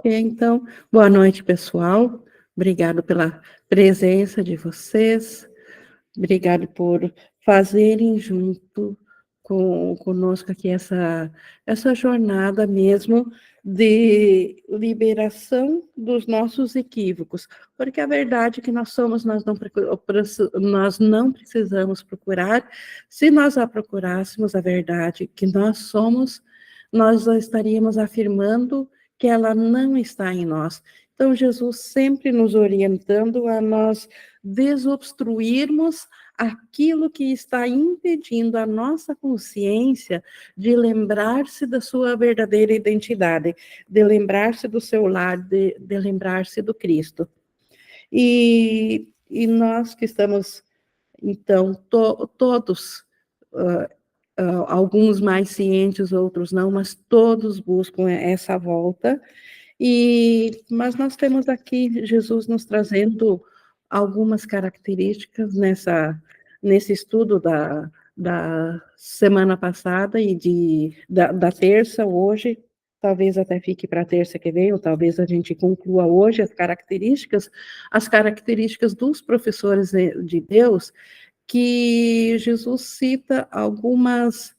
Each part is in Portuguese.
Então, boa noite, pessoal. Obrigado pela presença de vocês. Obrigado por fazerem junto conosco aqui essa jornada mesmo de liberação dos nossos equívocos, porque a verdade que nós não precisamos procurar. Se nós a procurássemos a verdade que nós somos, nós estaríamos afirmando que ela não está em nós. Então, Jesus sempre nos orientando a nós desobstruirmos aquilo que está impedindo a nossa consciência de lembrar-se da sua verdadeira identidade, de lembrar-se do seu lar, de lembrar-se do Cristo. E nós que estamos, então, todos, alguns mais cientes, outros não, mas todos buscam essa volta. Mas nós temos aqui Jesus nos trazendo algumas características nesse estudo da semana passada e da terça, hoje, talvez até fique para a terça que vem, ou talvez a gente conclua hoje as características dos professores de Deus, que Jesus cita algumas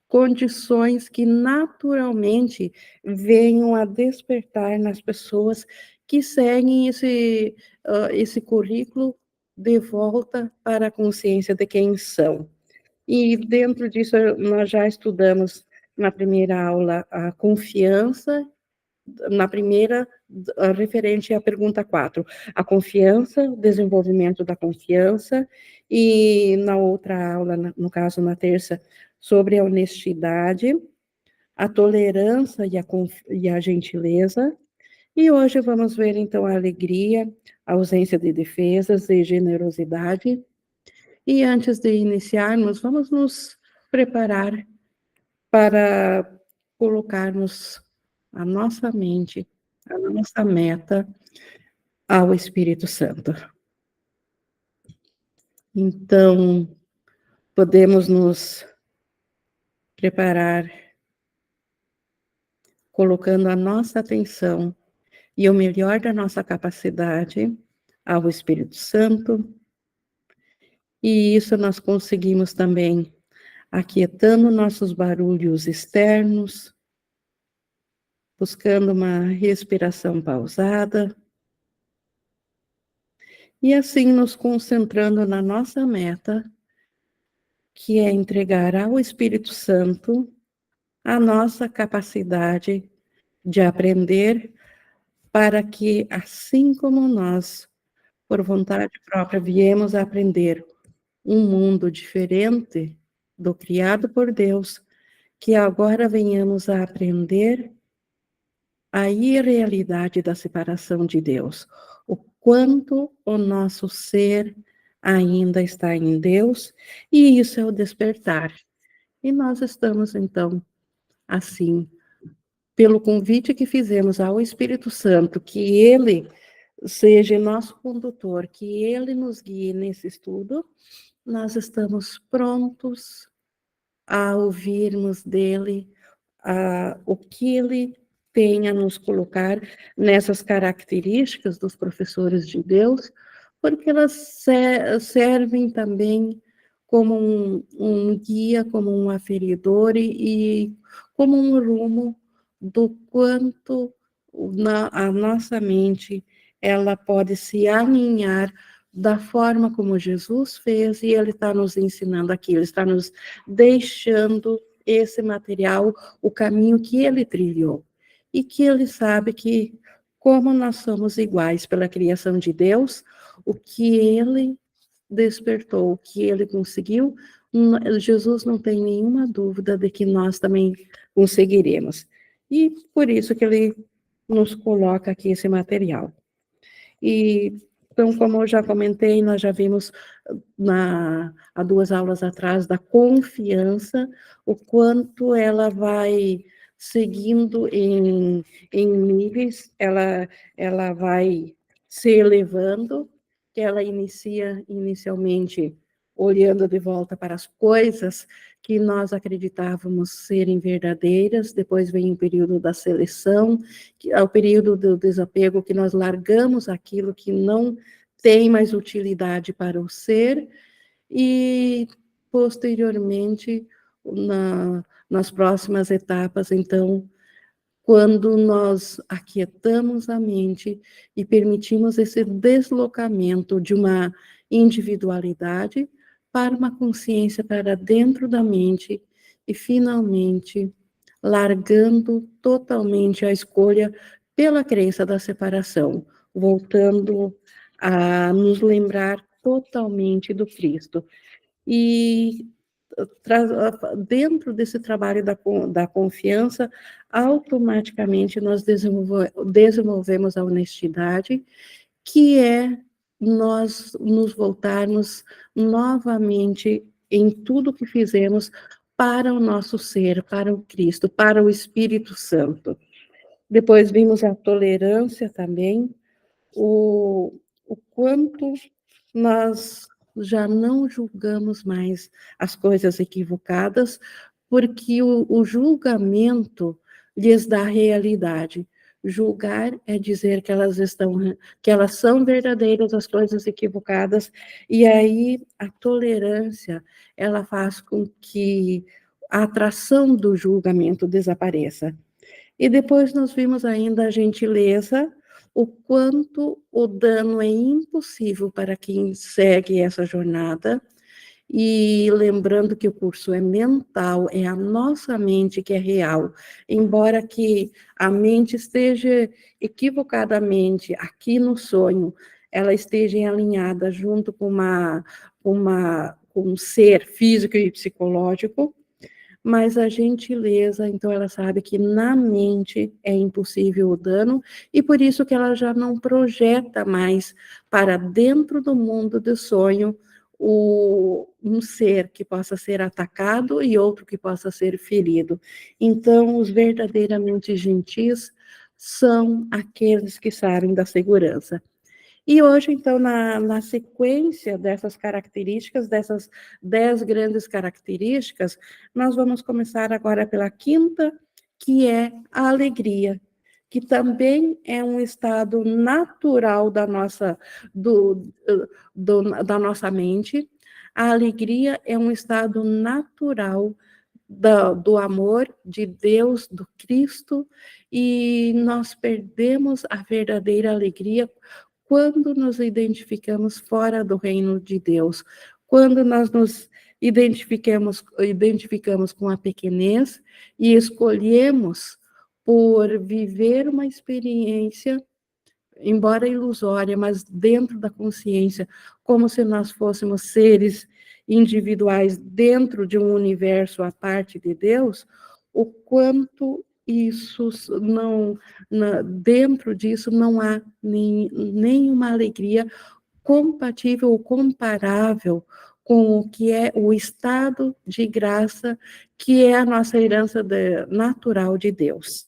condições que naturalmente venham a despertar nas pessoas que seguem esse currículo de volta para a consciência de quem são. E dentro disso, nós já estudamos na primeira aula a confiança, na primeira, referente à pergunta 4, a confiança, desenvolvimento da confiança, e na outra aula, no caso, na terça, sobre a honestidade, a tolerância e a gentileza, e hoje vamos ver, então, a alegria, a ausência de defesas e generosidade. E antes de iniciarmos, vamos nos preparar para colocarmos a nossa mente, a nossa meta ao Espírito Santo. Então, podemos nos preparar colocando a nossa atenção e o melhor da nossa capacidade ao Espírito Santo, e isso nós conseguimos também aquietando nossos barulhos externos, buscando uma respiração pausada, e assim nos concentrando na nossa meta, que é entregar ao Espírito Santo a nossa capacidade de aprender, para que, assim como nós, por vontade própria, viemos a aprender um mundo diferente do criado por Deus, que agora venhamos a aprender a irrealidade da separação de Deus, o quanto o nosso ser ainda está em Deus, e isso é o despertar. E nós estamos, então, assim, pelo convite que fizemos ao Espírito Santo, que ele seja nosso condutor, que ele nos guie nesse estudo, nós estamos prontos a ouvirmos dele o que ele tem a nos colocar nessas características dos professores de Deus, porque elas servem também como um guia, como um aferidor e como um rumo do quanto a nossa mente ela pode se alinhar da forma como Jesus fez, e ele está nos ensinando aqui, ele está nos deixando esse material, o caminho que ele trilhou, e que ele sabe que, como nós somos iguais pela criação de Deus, o que ele despertou, o que ele conseguiu, Jesus não tem nenhuma dúvida de que nós também conseguiremos. E por isso que ele nos coloca aqui esse material. E, então, como eu já comentei, nós já vimos há 2 aulas atrás da confiança, o quanto ela vai seguindo em níveis, ela vai se elevando, que ela inicia inicialmente olhando de volta para as coisas que nós acreditávamos serem verdadeiras, depois vem o período da seleção, que é o período do desapego, que nós largamos aquilo que não tem mais utilidade para o ser, e posteriormente, nas próximas etapas, então, quando nós aquietamos a mente e permitimos esse deslocamento de uma individualidade para uma consciência para dentro da mente e, finalmente, largando totalmente a escolha pela crença da separação, voltando a nos lembrar totalmente do Cristo. E dentro desse trabalho da confiança, automaticamente nós desenvolvemos a honestidade, que é nós nos voltarmos novamente em tudo que fizemos para o nosso ser, para o Cristo, para o Espírito Santo. Depois vimos a tolerância também, o quanto nós já não julgamos mais as coisas equivocadas, porque o julgamento lhes dá realidade. Julgar é dizer que elas são verdadeiras, as coisas equivocadas, e aí a tolerância, ela faz com que a atração do julgamento desapareça. E depois nós vimos ainda a gentileza, o quanto o dano é impossível para quem segue essa jornada, e lembrando que o curso é mental, é a nossa mente que é real, embora que a mente esteja equivocadamente aqui no sonho, ela esteja alinhada junto com um ser físico e psicológico, mas a gentileza, então ela sabe que na mente é impossível o dano, e por isso que ela já não projeta mais para dentro do mundo do sonho um ser que possa ser atacado e outro que possa ser ferido. Então, os verdadeiramente gentis são aqueles que sabem da segurança. E hoje, então, na sequência dessas características, dessas 10 grandes características, nós vamos começar agora pela quinta, que é a alegria, que também é um estado natural da nossa mente. A alegria é um estado natural do amor de Deus, do Cristo, e nós perdemos a verdadeira alegria quando nos identificamos fora do reino de Deus, quando nós nos identificamos com a pequenez e escolhemos por viver uma experiência, embora ilusória, mas dentro da consciência, como se nós fôssemos seres individuais dentro de um universo à parte de Deus, o quanto isso dentro disso não há nenhuma alegria compatível ou comparável com o que é o estado de graça, que é a nossa herança natural de Deus.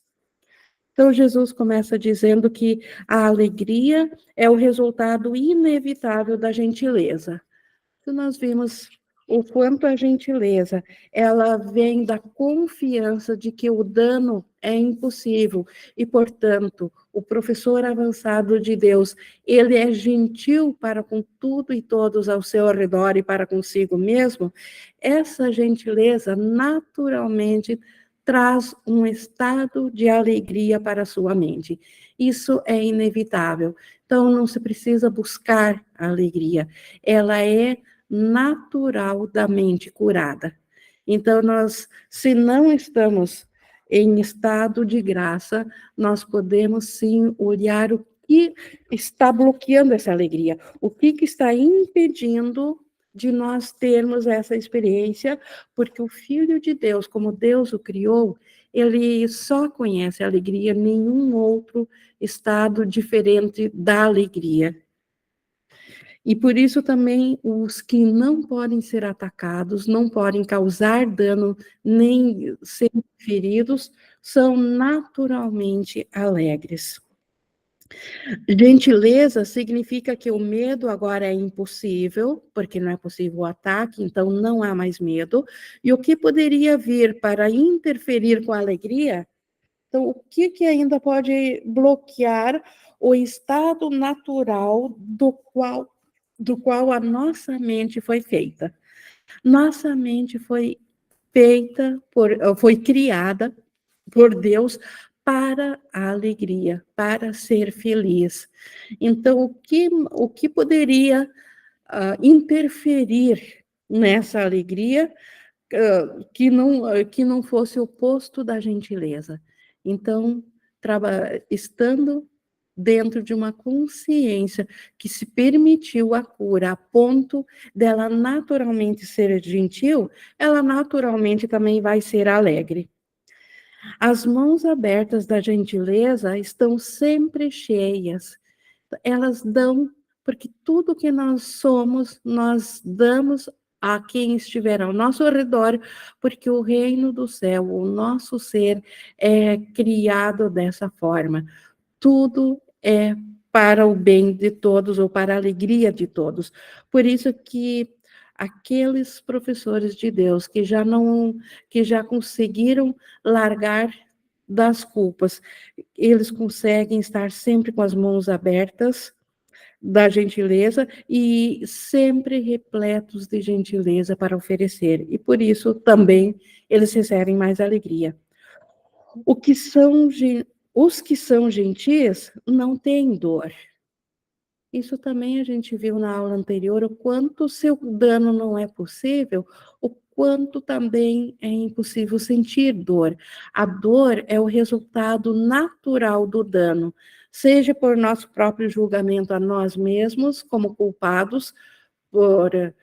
Então, Jesus começa dizendo que a alegria é o resultado inevitável da gentileza. Então, nós vimos o quanto a gentileza, ela vem da confiança de que o dano é impossível e, portanto, o professor avançado de Deus, ele é gentil para com tudo e todos ao seu redor e para consigo mesmo. Essa gentileza, naturalmente, traz um estado de alegria para a sua mente. Isso é inevitável. Então, não se precisa buscar a alegria. Ela é natural da mente curada. Então, se não estamos em estado de graça, nós podemos sim olhar o que está bloqueando essa alegria, o que está impedindo de nós termos essa experiência, porque o Filho de Deus, como Deus o criou, ele só conhece a alegria, nenhum outro estado diferente da alegria. E por isso também os que não podem ser atacados, não podem causar dano, nem ser feridos, são naturalmente alegres. Gentileza significa que o medo agora é impossível, porque não é possível o ataque, então não há mais medo. E o que poderia vir para interferir com a alegria? Então, o que ainda pode bloquear o estado natural do qual a nossa mente foi feita? Nossa mente foi criada por Deus para a alegria, para ser feliz. Então, o que poderia interferir nessa alegria que não fosse o oposto da gentileza? Então, estando dentro de uma consciência que se permitiu a cura a ponto dela naturalmente ser gentil, ela naturalmente também vai ser alegre. As mãos abertas da gentileza estão sempre cheias. Elas dão, porque tudo que nós somos, nós damos a quem estiver ao nosso redor, porque o reino do céu, o nosso ser, é criado dessa forma. Tudo é para o bem de todos ou para a alegria de todos. Por isso que aqueles professores de Deus que já conseguiram largar das culpas, eles conseguem estar sempre com as mãos abertas da gentileza e sempre repletos de gentileza para oferecer. E por isso também eles recebem mais alegria. O que são, os que são gentis não têm dor. Isso também a gente viu na aula anterior, o quanto o seu dano não é possível, o quanto também é impossível sentir dor. A dor é o resultado natural do dano, seja por nosso próprio julgamento a nós mesmos, como culpados, por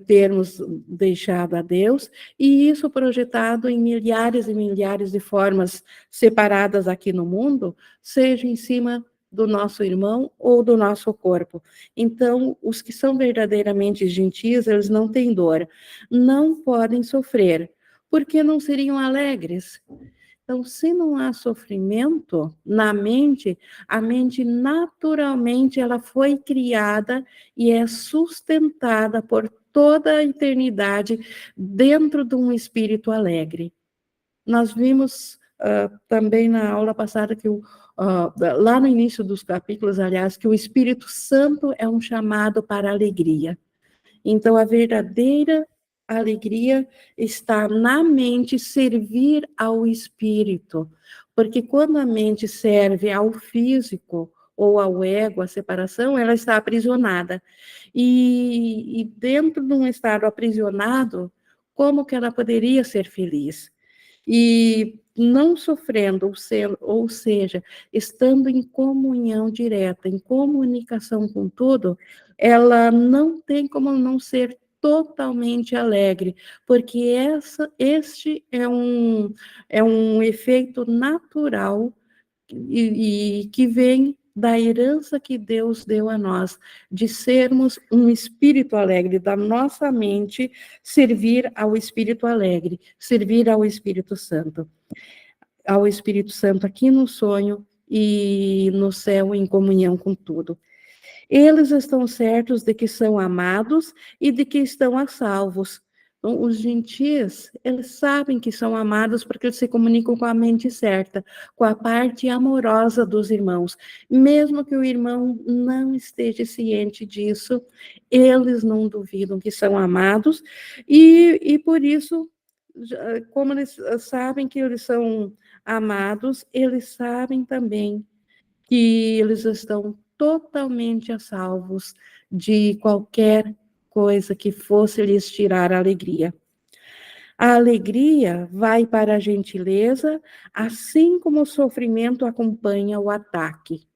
termos deixado a Deus, e isso projetado em milhares e milhares de formas separadas aqui no mundo, seja em cima do nosso irmão ou do nosso corpo. Então, os que são verdadeiramente gentis, eles não têm dor, não podem sofrer, porque não seriam alegres. Então, se não há sofrimento na mente, a mente naturalmente ela foi criada e é sustentada por toda a eternidade dentro de um espírito alegre. Nós vimos também na aula passada lá no início dos capítulos, aliás, que o Espírito Santo é um chamado para a alegria. Então, a verdadeira alegria está na mente servir ao espírito, porque quando a mente serve ao físico ou ao ego, a separação, ela está aprisionada. E dentro de um estado aprisionado, como que ela poderia ser feliz? E não sofrendo, ou seja, estando em comunhão direta, em comunicação com tudo, ela não tem como não ser totalmente alegre, porque este é um efeito natural e que vem da herança que Deus deu a nós, de sermos um espírito alegre, da nossa mente servir ao espírito alegre, servir ao Espírito Santo. Ao Espírito Santo aqui no sonho e no céu em comunhão com tudo. Eles estão certos de que são amados e de que estão a salvos. Então, os gentis, eles sabem que são amados porque eles se comunicam com a mente certa, com a parte amorosa dos irmãos. Mesmo que o irmão não esteja ciente disso, eles não duvidam que são amados e por isso, como eles sabem que eles são amados, eles sabem também que eles estão totalmente a salvos de qualquer coisa que fosse lhes tirar a alegria. A alegria vai para a gentileza, assim como o sofrimento acompanha o ataque.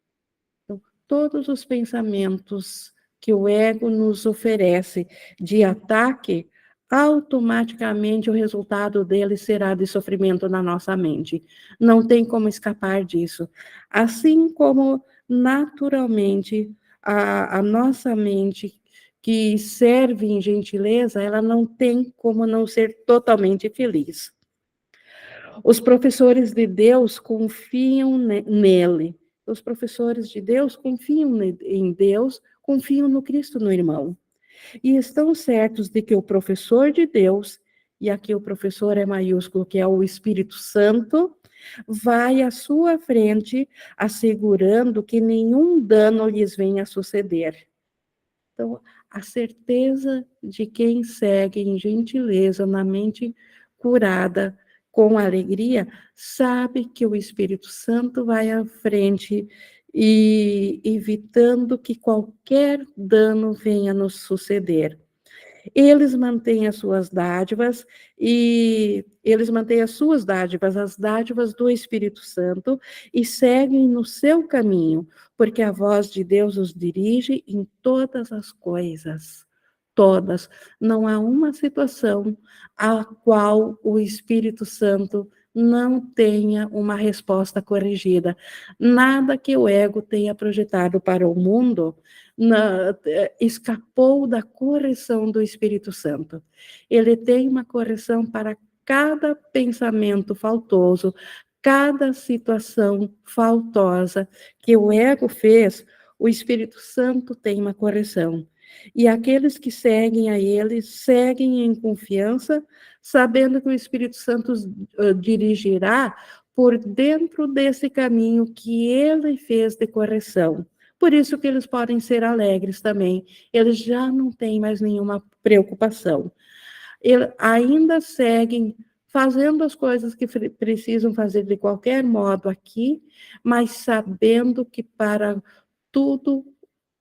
Então, todos os pensamentos que o ego nos oferece de ataque, automaticamente o resultado dele será de sofrimento na nossa mente. Não tem como escapar disso. Assim como, naturalmente, a nossa mente, que serve em gentileza, ela não tem como não ser totalmente feliz. Os professores de Deus confiam nele. os professores de Deus confiam em Deus, confiam no Cristo, no irmão. E estão certos de que o professor de Deus, e aqui o professor é maiúsculo, que é o Espírito Santo, vai à sua frente, assegurando que nenhum dano lhes venha a suceder. Então, a certeza de quem segue em gentileza, na mente curada, com alegria, sabe que o Espírito Santo vai à frente e evitando que qualquer dano venha nos suceder. Eles mantêm as suas dádivas e eles mantêm as dádivas do Espírito Santo e seguem no seu caminho, porque a voz de Deus os dirige em todas as coisas. Todas. Não há uma situação a qual o Espírito Santo não tenha uma resposta corrigida. Nada que o ego tenha projetado para o mundo escapou da correção do Espírito Santo. Ele tem uma correção para cada pensamento faltoso, cada situação faltosa que o ego fez, o Espírito Santo tem uma correção. E aqueles que seguem a ele, seguem em confiança, sabendo que o Espírito Santo dirigirá por dentro desse caminho que ele fez de correção. Por isso que eles podem ser alegres também. Eles já não têm mais nenhuma preocupação. Eles ainda seguem fazendo as coisas que precisam fazer de qualquer modo aqui, mas sabendo que para tudo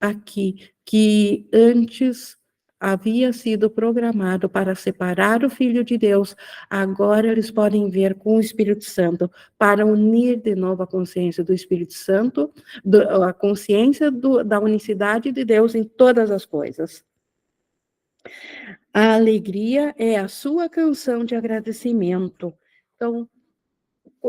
aqui que antes havia sido programado para separar o Filho de Deus, agora eles podem ver com o Espírito Santo, para unir de novo a consciência do Espírito Santo, a consciência da unicidade de Deus em todas as coisas. A alegria é a sua canção de agradecimento. Então,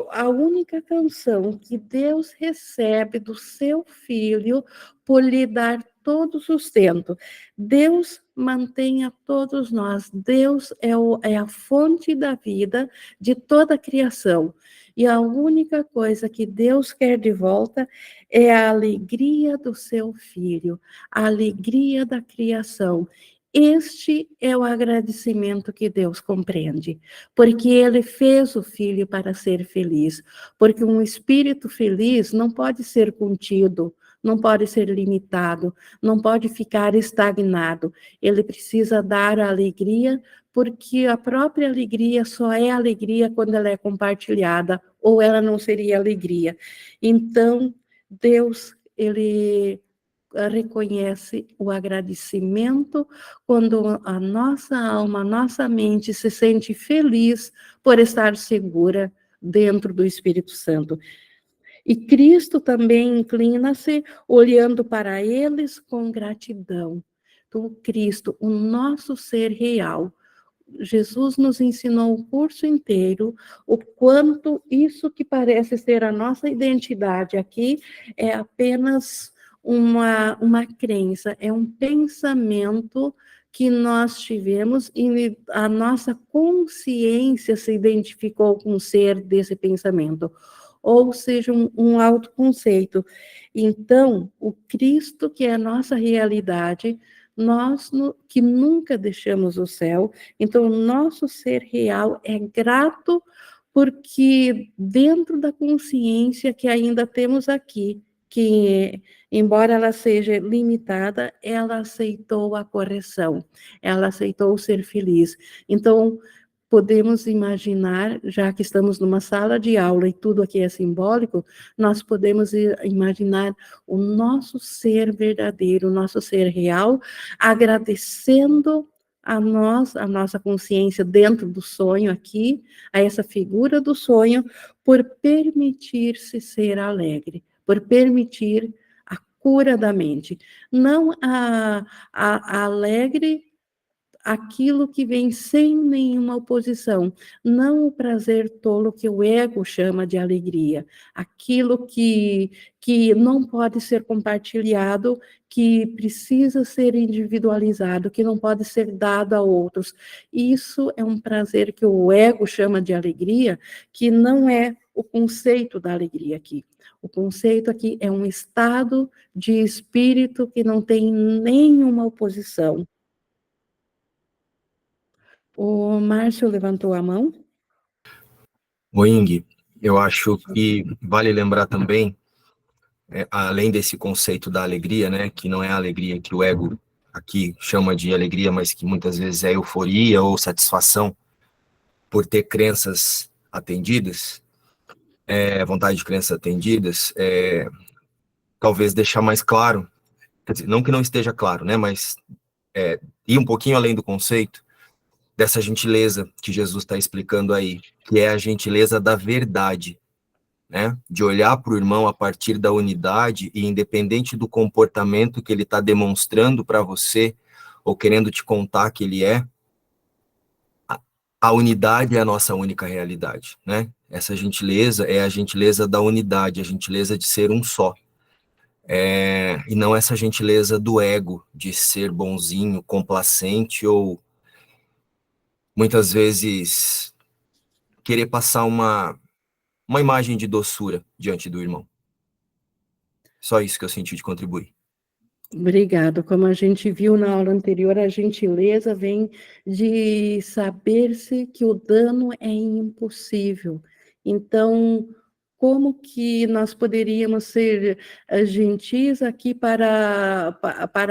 a única canção que Deus recebe do seu Filho por lhe dar todo o sustento. Deus mantém a todos nós. Deus é a fonte da vida de toda a criação. E a única coisa que Deus quer de volta é a alegria do seu Filho, a alegria da criação. Este é o agradecimento que Deus compreende, porque Ele fez o Filho para ser feliz, porque um espírito feliz não pode ser contido, não pode ser limitado, não pode ficar estagnado. Ele precisa dar a alegria, porque a própria alegria só é alegria quando ela é compartilhada, ou ela não seria alegria. Então, Deus, Ele reconhece o agradecimento quando a nossa alma, a nossa mente se sente feliz por estar segura dentro do Espírito Santo. E Cristo também inclina-se olhando para eles com gratidão. Então, Cristo, o nosso ser real, Jesus nos ensinou o curso inteiro o quanto isso que parece ser a nossa identidade aqui é apenas uma crença, é um pensamento que nós tivemos e a nossa consciência se identificou com o ser desse pensamento, ou seja, um autoconceito. Então, o Cristo, que é a nossa realidade, nós que nunca deixamos o céu, então o nosso ser real é grato porque dentro da consciência que ainda temos aqui, que embora ela seja limitada, ela aceitou a correção, ela aceitou ser feliz. Então, podemos imaginar, já que estamos numa sala de aula e tudo aqui é simbólico, nós podemos imaginar o nosso ser verdadeiro, o nosso ser real, agradecendo a nossa consciência dentro do sonho aqui, a essa figura do sonho, por permitir-se ser alegre, por permitir a cura da mente. Não a alegre aquilo que vem sem nenhuma oposição, não o prazer tolo que o ego chama de alegria, aquilo que não pode ser compartilhado, que precisa ser individualizado, que não pode ser dado a outros. Isso é um prazer que o ego chama de alegria, que não é o conceito da alegria aqui. O conceito aqui é um estado de espírito que não tem nenhuma oposição. O Márcio levantou a mão. O Ing, eu acho que vale lembrar também, além desse conceito da alegria, né, que não é a alegria que o ego aqui chama de alegria, mas que muitas vezes é euforia ou satisfação por ter crenças atendidas, vontade de crenças atendidas, talvez deixar mais claro, quer dizer, não que não esteja claro, né, mas ir um pouquinho além do conceito dessa gentileza que Jesus está explicando aí, que é a gentileza da verdade, né? De olhar para o irmão a partir da unidade e independente do comportamento que ele está demonstrando para você ou querendo te contar que ele é, a unidade é a nossa única realidade, né? Essa gentileza é a gentileza da unidade, a gentileza de ser um só. E não essa gentileza do ego, de ser bonzinho, complacente ou muitas vezes querer passar uma imagem de doçura diante do irmão. Só isso que eu senti de contribuir. Obrigado. Como a gente viu na aula anterior, a gentileza vem de saber-se que o dano é impossível. Então, como que nós poderíamos ser gentis aqui para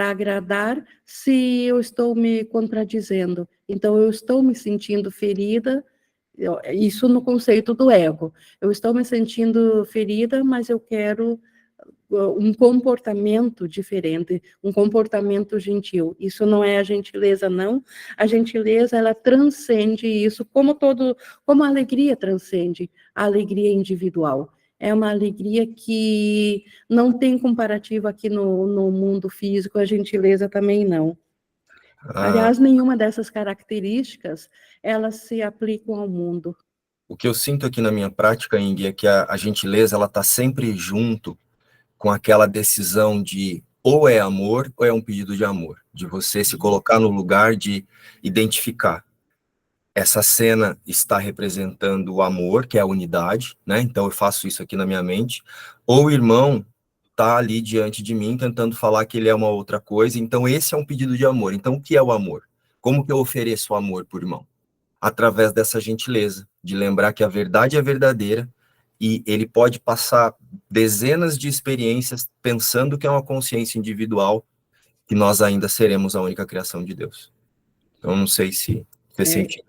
agradar se eu estou me contradizendo? Então, eu estou me sentindo ferida, isso no conceito do ego. Eu estou me sentindo ferida, mas eu quero um comportamento diferente, um comportamento gentil. Isso não é a gentileza, não. A gentileza, ela transcende isso, como a alegria transcende a alegria individual. É uma alegria que não tem comparativo aqui no mundo físico, a gentileza também não. Aliás, nenhuma dessas características, elas se aplicam ao mundo. O que eu sinto aqui na minha prática, Ing, é que a gentileza, ela está sempre junto com aquela decisão de ou é amor ou é um pedido de amor, de você se colocar no lugar de identificar. Essa cena está representando o amor, que é a unidade, né? Então eu faço isso aqui na minha mente. Ou o irmão está ali diante de mim tentando falar que ele é uma outra coisa. Então esse é um pedido de amor. Então o que é o amor? Como que eu ofereço o amor para o irmão? Através dessa gentileza, de lembrar que a verdade é verdadeira e ele pode passar dezenas de experiências pensando que é uma consciência individual, que nós ainda seremos a única criação de Deus. Então, não sei se fez sentido.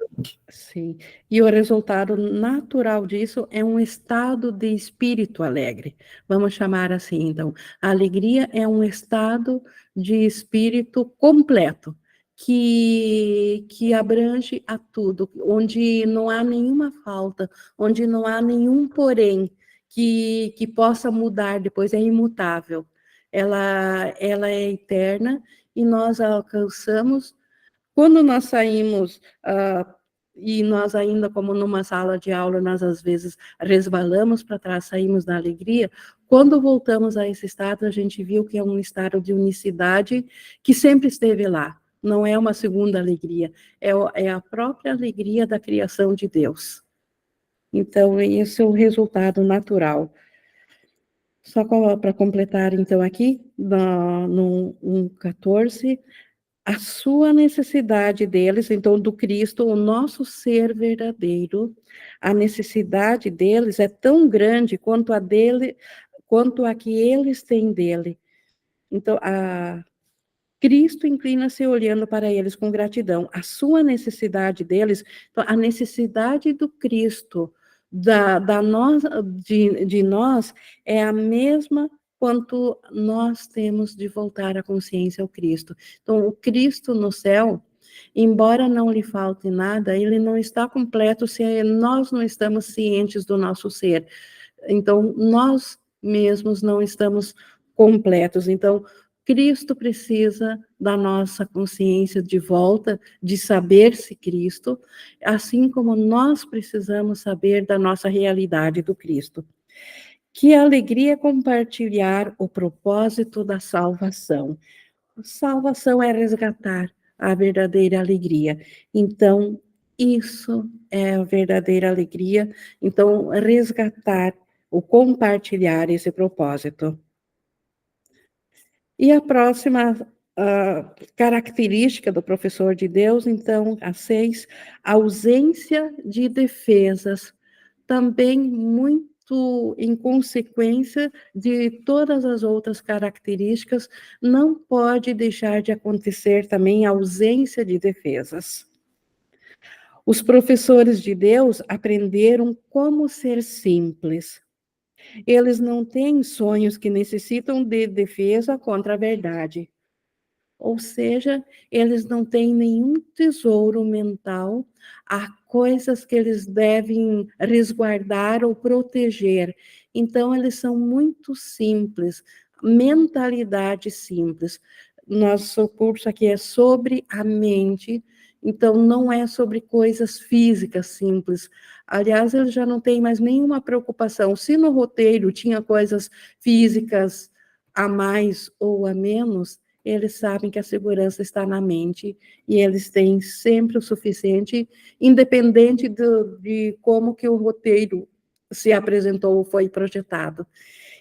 Sim, e o resultado natural disso é um estado de espírito alegre, vamos chamar assim, então. A alegria é um estado de espírito completo, que abrange a tudo, onde não há nenhuma falta, onde não há nenhum porém que possa mudar depois, é imutável. Ela é eterna e nós alcançamos quando nós saímos, e nós ainda, como numa sala de aula, nós às vezes resvalamos para trás, saímos da alegria, quando voltamos a esse estado, a gente viu que é um estado de unicidade que sempre esteve lá. Não é uma segunda alegria, é a própria alegria da criação de Deus. Então, esse é o resultado natural. Só para completar, então, aqui, no 1,14, a sua necessidade deles, então, do Cristo, o nosso ser verdadeiro, a necessidade deles é tão grande quanto a que eles têm dele. Então, Cristo inclina-se olhando para eles com gratidão. A sua necessidade deles, então, a necessidade do Cristo, de nós, é a mesma quanto nós temos de voltar a consciência ao Cristo. Então, o Cristo no céu, embora não lhe falte nada, ele não está completo se nós não estamos cientes do nosso ser. Então, nós mesmos não estamos completos. Então, Cristo precisa da nossa consciência de volta, de saber-se Cristo, assim como nós precisamos saber da nossa realidade do Cristo. Que alegria compartilhar o propósito da salvação. Salvação é resgatar a verdadeira alegria. Então, Isso é a verdadeira alegria. Então, resgatar, o compartilhar esse propósito. E a próxima característica do professor de Deus, então, a 6, ausência de defesas. Também muito em consequência de todas as outras características, não pode deixar de acontecer também a ausência de defesas. Os professores de Deus aprenderam como ser simples. Eles não têm sonhos que necessitam de defesa contra a verdade. Ou seja, eles não têm nenhum tesouro mental, há coisas que eles devem resguardar ou proteger. Então, eles são muito simples, mentalidade simples. Nosso curso aqui é sobre a mente, então não é sobre coisas físicas simples. Aliás, eles já não têm mais nenhuma preocupação. Se no roteiro tinha coisas físicas a mais ou a menos, eles sabem que a segurança está na mente e eles têm sempre o suficiente, independente de como que o roteiro se apresentou ou foi projetado.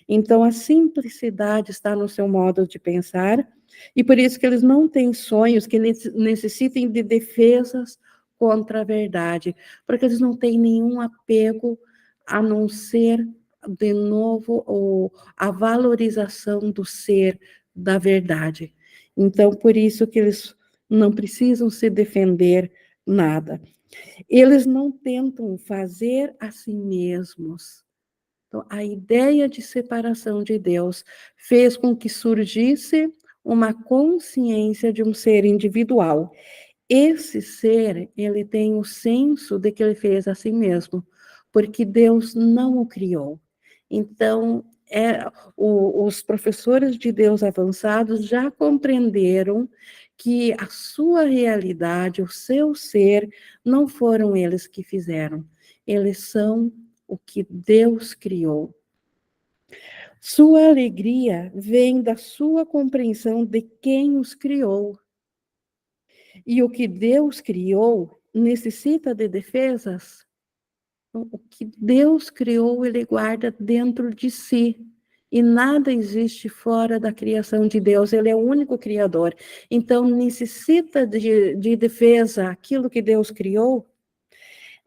Então, a simplicidade está no seu modo de pensar, e por isso que eles não têm sonhos que necessitem de defesas contra a verdade, porque eles não têm nenhum apego a não ser, de novo, a valorização do ser, da verdade. Então, por isso que eles não precisam se defender nada. Eles não tentam fazer a si mesmos. Então, a ideia de separação de Deus fez com que surgisse uma consciência de um ser individual. Esse ser, ele tem o senso de que ele fez a si mesmo, porque Deus não o criou. Então, os professores de Deus avançados já compreenderam que a sua realidade, o seu ser, não foram eles que fizeram. Eles são o que Deus criou. Sua alegria vem da sua compreensão de quem os criou. E o que Deus criou necessita de defesas? O que Deus criou, ele guarda dentro de si. E nada existe fora da criação de Deus, ele é o único criador. Então, necessita de defesa aquilo que Deus criou.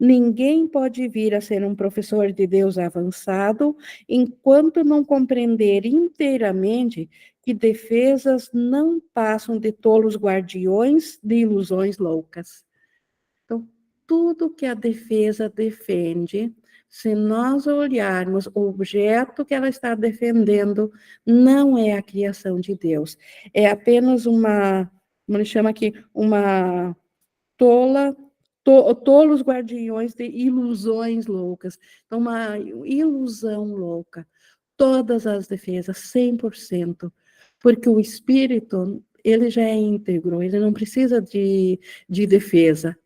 Ninguém pode vir a ser um professor de Deus avançado enquanto não compreender inteiramente que defesas não passam de tolos guardiões de ilusões loucas. Então, tudo que a defesa defende, se nós olharmos o objeto que ela está defendendo, não é a criação de Deus. É apenas uma, como ele chama aqui, uma tolos guardiões de ilusões loucas. Então, uma ilusão louca. Todas as defesas, 100%. Porque o espírito, ele já é íntegro, ele não precisa de defesa.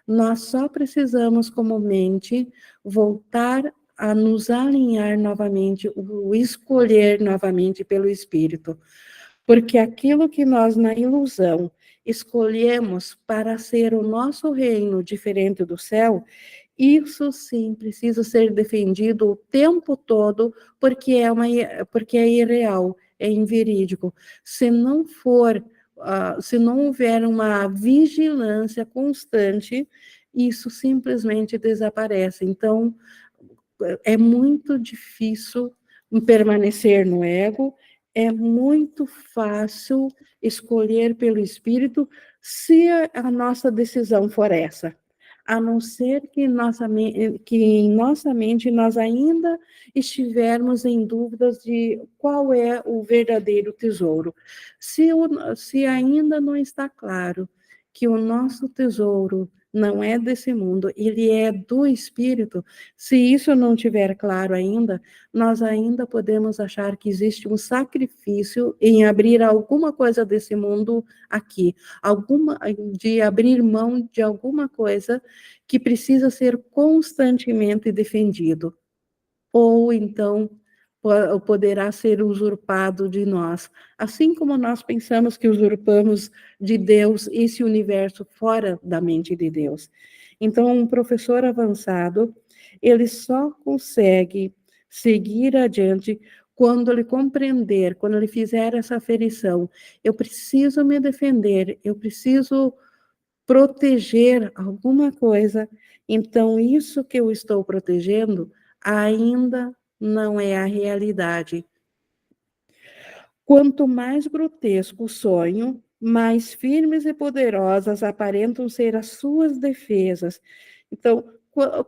Nós só precisamos, como mente, voltar a nos alinhar novamente, o escolher novamente pelo Espírito. Porque aquilo que nós, na ilusão, escolhemos para ser o nosso reino diferente do céu, isso sim precisa ser defendido o tempo todo, porque é irreal, é inverídico. Se não for, se não houver uma vigilância constante, isso simplesmente desaparece. Então, é muito difícil permanecer no ego, é muito fácil escolher pelo Espírito se a nossa decisão for essa, a não ser que em nossa mente nós ainda estivermos em dúvidas de qual é o verdadeiro tesouro. Se ainda não está claro que o nosso tesouro não é desse mundo, ele é do Espírito. Se isso não tiver claro ainda, nós ainda podemos achar que existe um sacrifício em abrir alguma coisa desse mundo aqui, de abrir mão de alguma coisa que precisa ser constantemente defendido. Ou então poderá ser usurpado de nós, assim como nós pensamos que usurpamos de Deus esse universo fora da mente de Deus. Então, um professor avançado, ele só consegue seguir adiante quando ele compreender, quando ele fizer essa aferição. Eu preciso me defender, eu preciso proteger alguma coisa, então isso que eu estou protegendo ainda não é a realidade. Quanto mais grotesco o sonho, mais firmes e poderosas aparentam ser as suas defesas. Então,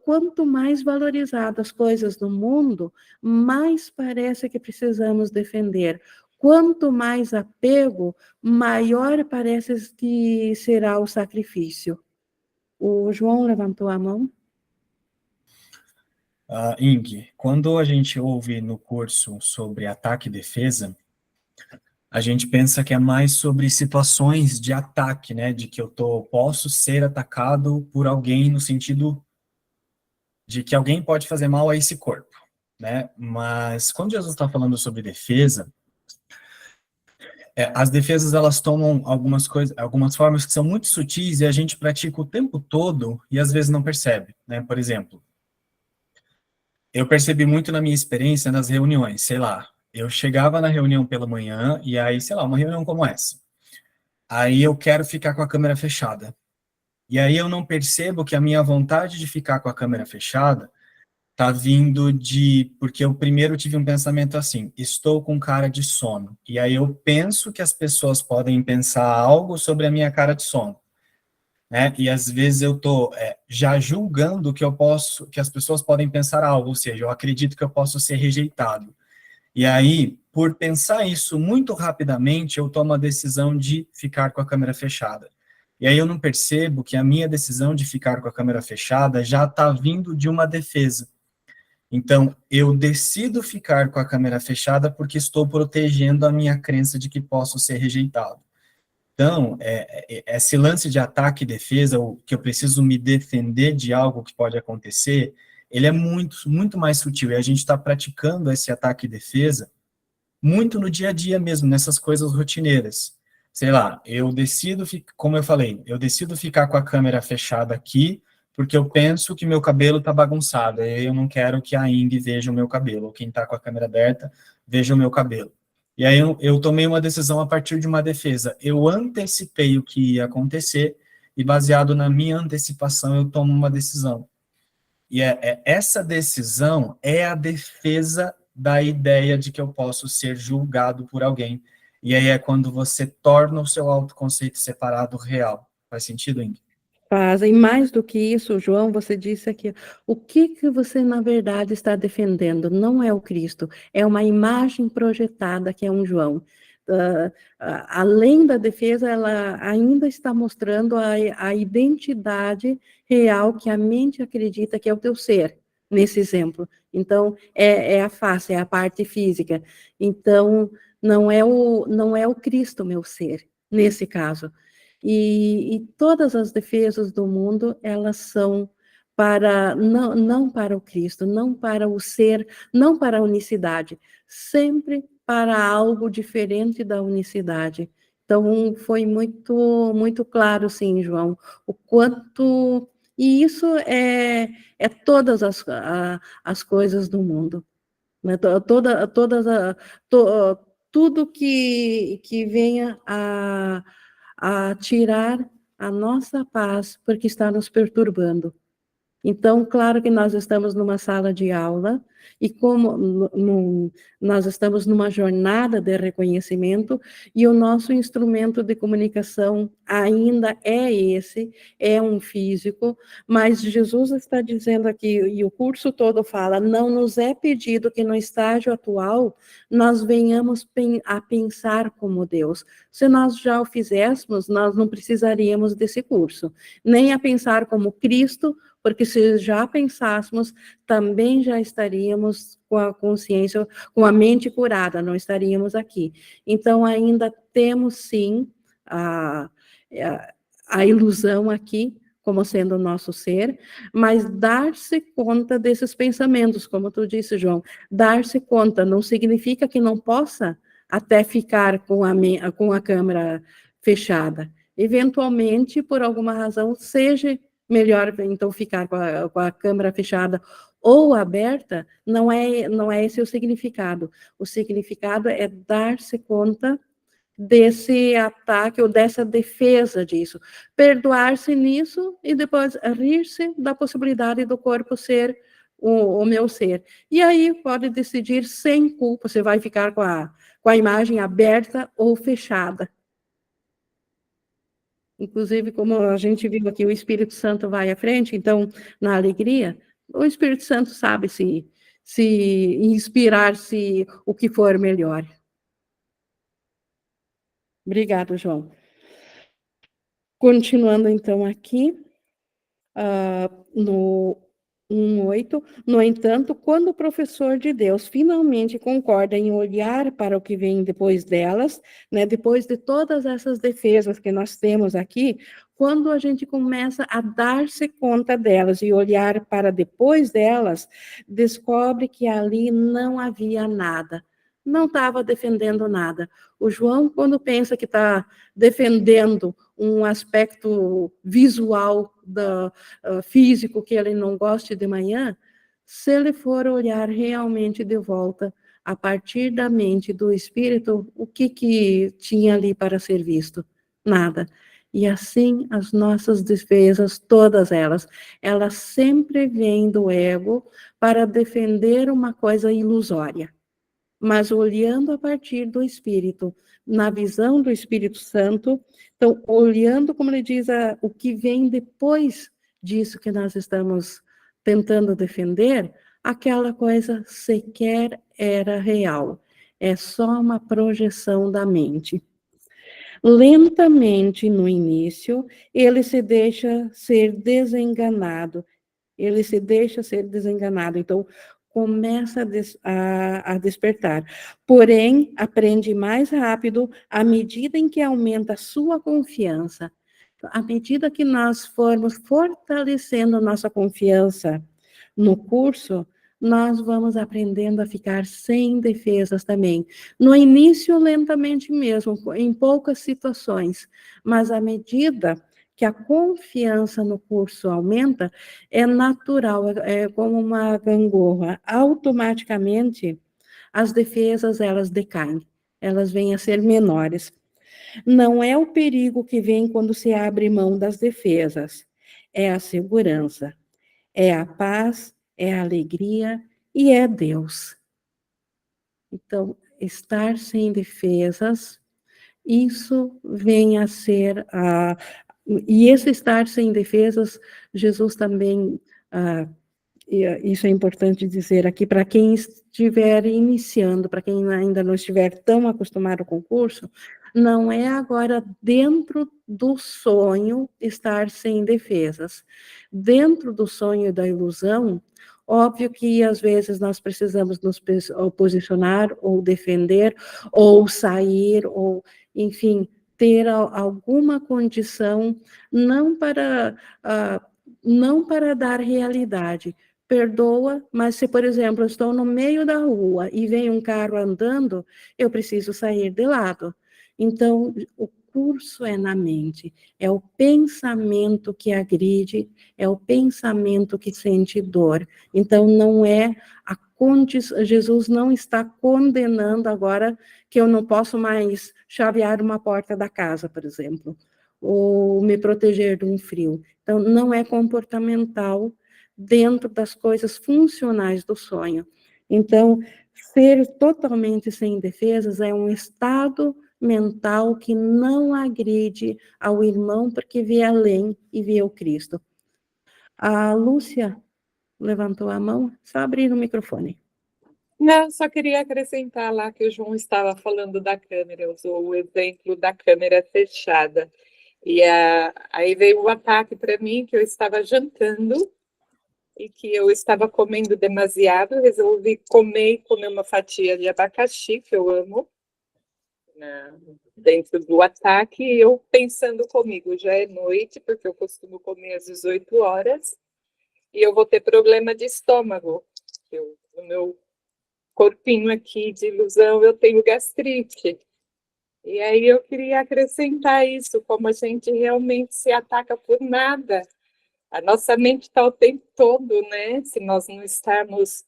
quanto mais valorizadas as coisas do mundo, mais parece que precisamos defender. Quanto mais apego, maior parece que será o sacrifício. O João levantou a mão. Ing, quando a gente ouve no curso sobre ataque e defesa, a gente pensa que é mais sobre situações de ataque, né? De que posso ser atacado por alguém no sentido de que alguém pode fazer mal a esse corpo, né? Mas quando Jesus está falando sobre defesa, as defesas elas tomam algumas coisas, algumas formas que são muito sutis e a gente pratica o tempo todo e às vezes não percebe, né? Por exemplo, eu percebi muito na minha experiência nas reuniões, sei lá, eu chegava na reunião pela manhã e aí, sei lá, uma reunião como essa. Aí eu quero ficar com a câmera fechada. E aí eu não percebo que a minha vontade de ficar com a câmera fechada tá vindo porque eu primeiro tive um pensamento assim, estou com cara de sono. E aí eu penso que as pessoas podem pensar algo sobre a minha cara de sono, né? E às vezes eu tô já julgando que as pessoas podem pensar algo, ou seja, eu acredito que eu posso ser rejeitado. E aí, por pensar isso muito rapidamente, eu tomo a decisão de ficar com a câmera fechada. E aí eu não percebo que a minha decisão de ficar com a câmera fechada já está vindo de uma defesa. Então, eu decido ficar com a câmera fechada porque estou protegendo a minha crença de que posso ser rejeitado. Então, esse lance de ataque e defesa, o que eu preciso me defender de algo que pode acontecer, ele é muito, muito mais sutil. E a gente está praticando esse ataque e defesa muito no dia a dia mesmo, nessas coisas rotineiras. Sei lá, como eu falei, eu decido ficar com a câmera fechada aqui, porque eu penso que meu cabelo está bagunçado, e eu não quero que a Ing veja o meu cabelo, ou quem está com a câmera aberta veja o meu cabelo. E aí eu tomei uma decisão a partir de uma defesa. Eu antecipei o que ia acontecer, e baseado na minha antecipação, eu tomo uma decisão. E essa decisão é a defesa da ideia de que eu posso ser julgado por alguém. E aí é quando você torna o seu autoconceito separado real. Faz sentido, Ing? Fazem mais do que isso, João, você disse aqui, o que você na verdade está defendendo? Não é o Cristo, é uma imagem projetada que é um João. Além da defesa, ela ainda está mostrando a identidade real que a mente acredita que é o teu ser, nesse exemplo. Então, é a face, é a parte física. Então, não é o Cristo, meu ser, nesse caso. E todas as defesas do mundo, elas são para não para o Cristo, não para o ser, não para a unicidade, sempre para algo diferente da unicidade. Então, foi muito claro, sim, João, o quanto... E isso é todas as coisas do mundo. Né? Tudo que venha a tirar a nossa paz, porque está nos perturbando. Então, claro que nós estamos numa sala de aula, e como nós estamos numa jornada de reconhecimento, e o nosso instrumento de comunicação ainda é esse, é um físico, mas Jesus está dizendo aqui, e o curso todo fala, não nos é pedido que no estágio atual nós venhamos a pensar como Deus. Se nós já o fizéssemos, nós não precisaríamos desse curso, nem a pensar como Cristo, porque se já pensássemos, também já estaríamos com a consciência, com a mente curada, não estaríamos aqui. Então, ainda temos, sim, a ilusão aqui, como sendo o nosso ser, mas dar-se conta desses pensamentos, como tu disse, João, dar-se conta não significa que não possa até ficar com a câmera fechada. Eventualmente, por alguma razão, seja melhor então ficar com a câmera fechada ou aberta, não é esse o significado. O significado é dar-se conta desse ataque ou dessa defesa disso, perdoar-se nisso e depois rir-se da possibilidade do corpo ser o meu ser. E aí pode decidir sem culpa, você vai ficar com a imagem aberta ou fechada. Inclusive, como a gente viu aqui, o Espírito Santo vai à frente, então, na alegria, o Espírito Santo sabe se inspirar-se o que for melhor. Obrigado, João. Continuando, então, aqui, no 1:8, no entanto, quando o professor de Deus finalmente concorda em olhar para o que vem depois delas, né, depois de todas essas defesas que nós temos aqui, quando a gente começa a dar-se conta delas e olhar para depois delas, descobre que ali não havia nada. Não estava defendendo nada. O João, quando pensa que está defendendo um aspecto visual físico que ele não goste de manhã, se ele for olhar realmente de volta, a partir da mente, do espírito, o que tinha ali para ser visto? Nada. E assim, as nossas defesas, todas elas sempre vêm do ego para defender uma coisa ilusória. Mas olhando a partir do Espírito, na visão do Espírito Santo, então, olhando, como ele diz, o que vem depois disso que nós estamos tentando defender, aquela coisa sequer era real, é só uma projeção da mente. Lentamente, no início, ele se deixa ser desenganado, então começa a despertar. Porém, aprende mais rápido à medida em que aumenta a sua confiança. À medida que nós formos fortalecendo a nossa confiança no curso, nós vamos aprendendo a ficar sem defesas também. No início, lentamente mesmo, em poucas situações, mas à medida que a confiança no curso aumenta, é natural, é como uma gangorra. Automaticamente, as defesas, elas decaem, elas vêm a ser menores. Não é o perigo que vem quando se abre mão das defesas, é a segurança, é a paz, é a alegria e é Deus. Então, estar sem defesas, isso vem a ser e esse estar sem defesas, Jesus também, isso é importante dizer aqui, para quem estiver iniciando, para quem ainda não estiver tão acostumado com o curso, não é agora dentro do sonho estar sem defesas. Dentro do sonho da ilusão, óbvio que às vezes nós precisamos nos posicionar, ou defender, ou sair, ou, enfim, ter alguma condição, não para dar realidade. Perdoa, mas se, por exemplo, eu estou no meio da rua e vem um carro andando, eu preciso sair de lado. Então, o curso é na mente, é o pensamento que agride, é o pensamento que sente dor. Então, não é a condição, Jesus não está condenando agora que eu não posso mais chavear uma porta da casa, por exemplo, ou me proteger de um frio. Então, não é comportamental dentro das coisas funcionais do sonho. Então, ser totalmente sem defesas é um estado mental que não agride ao irmão, porque vê além e vê o Cristo. A Lúcia levantou a mão, só abrir o microfone. Não, só queria acrescentar lá que o João estava falando da câmera, usou o exemplo da câmera fechada. E aí veio o ataque para mim, que eu estava jantando e que eu estava comendo demasiado, resolvi comer uma fatia de abacaxi, que eu amo, dentro do ataque, e eu pensando comigo, já é noite, porque eu costumo comer às 18 horas, e eu vou ter problema de estômago. O meu corpinho aqui de ilusão, eu tenho gastrite. E aí eu queria acrescentar isso, como a gente realmente se ataca por nada, A nossa mente está o tempo todo, né? Se nós não estarmos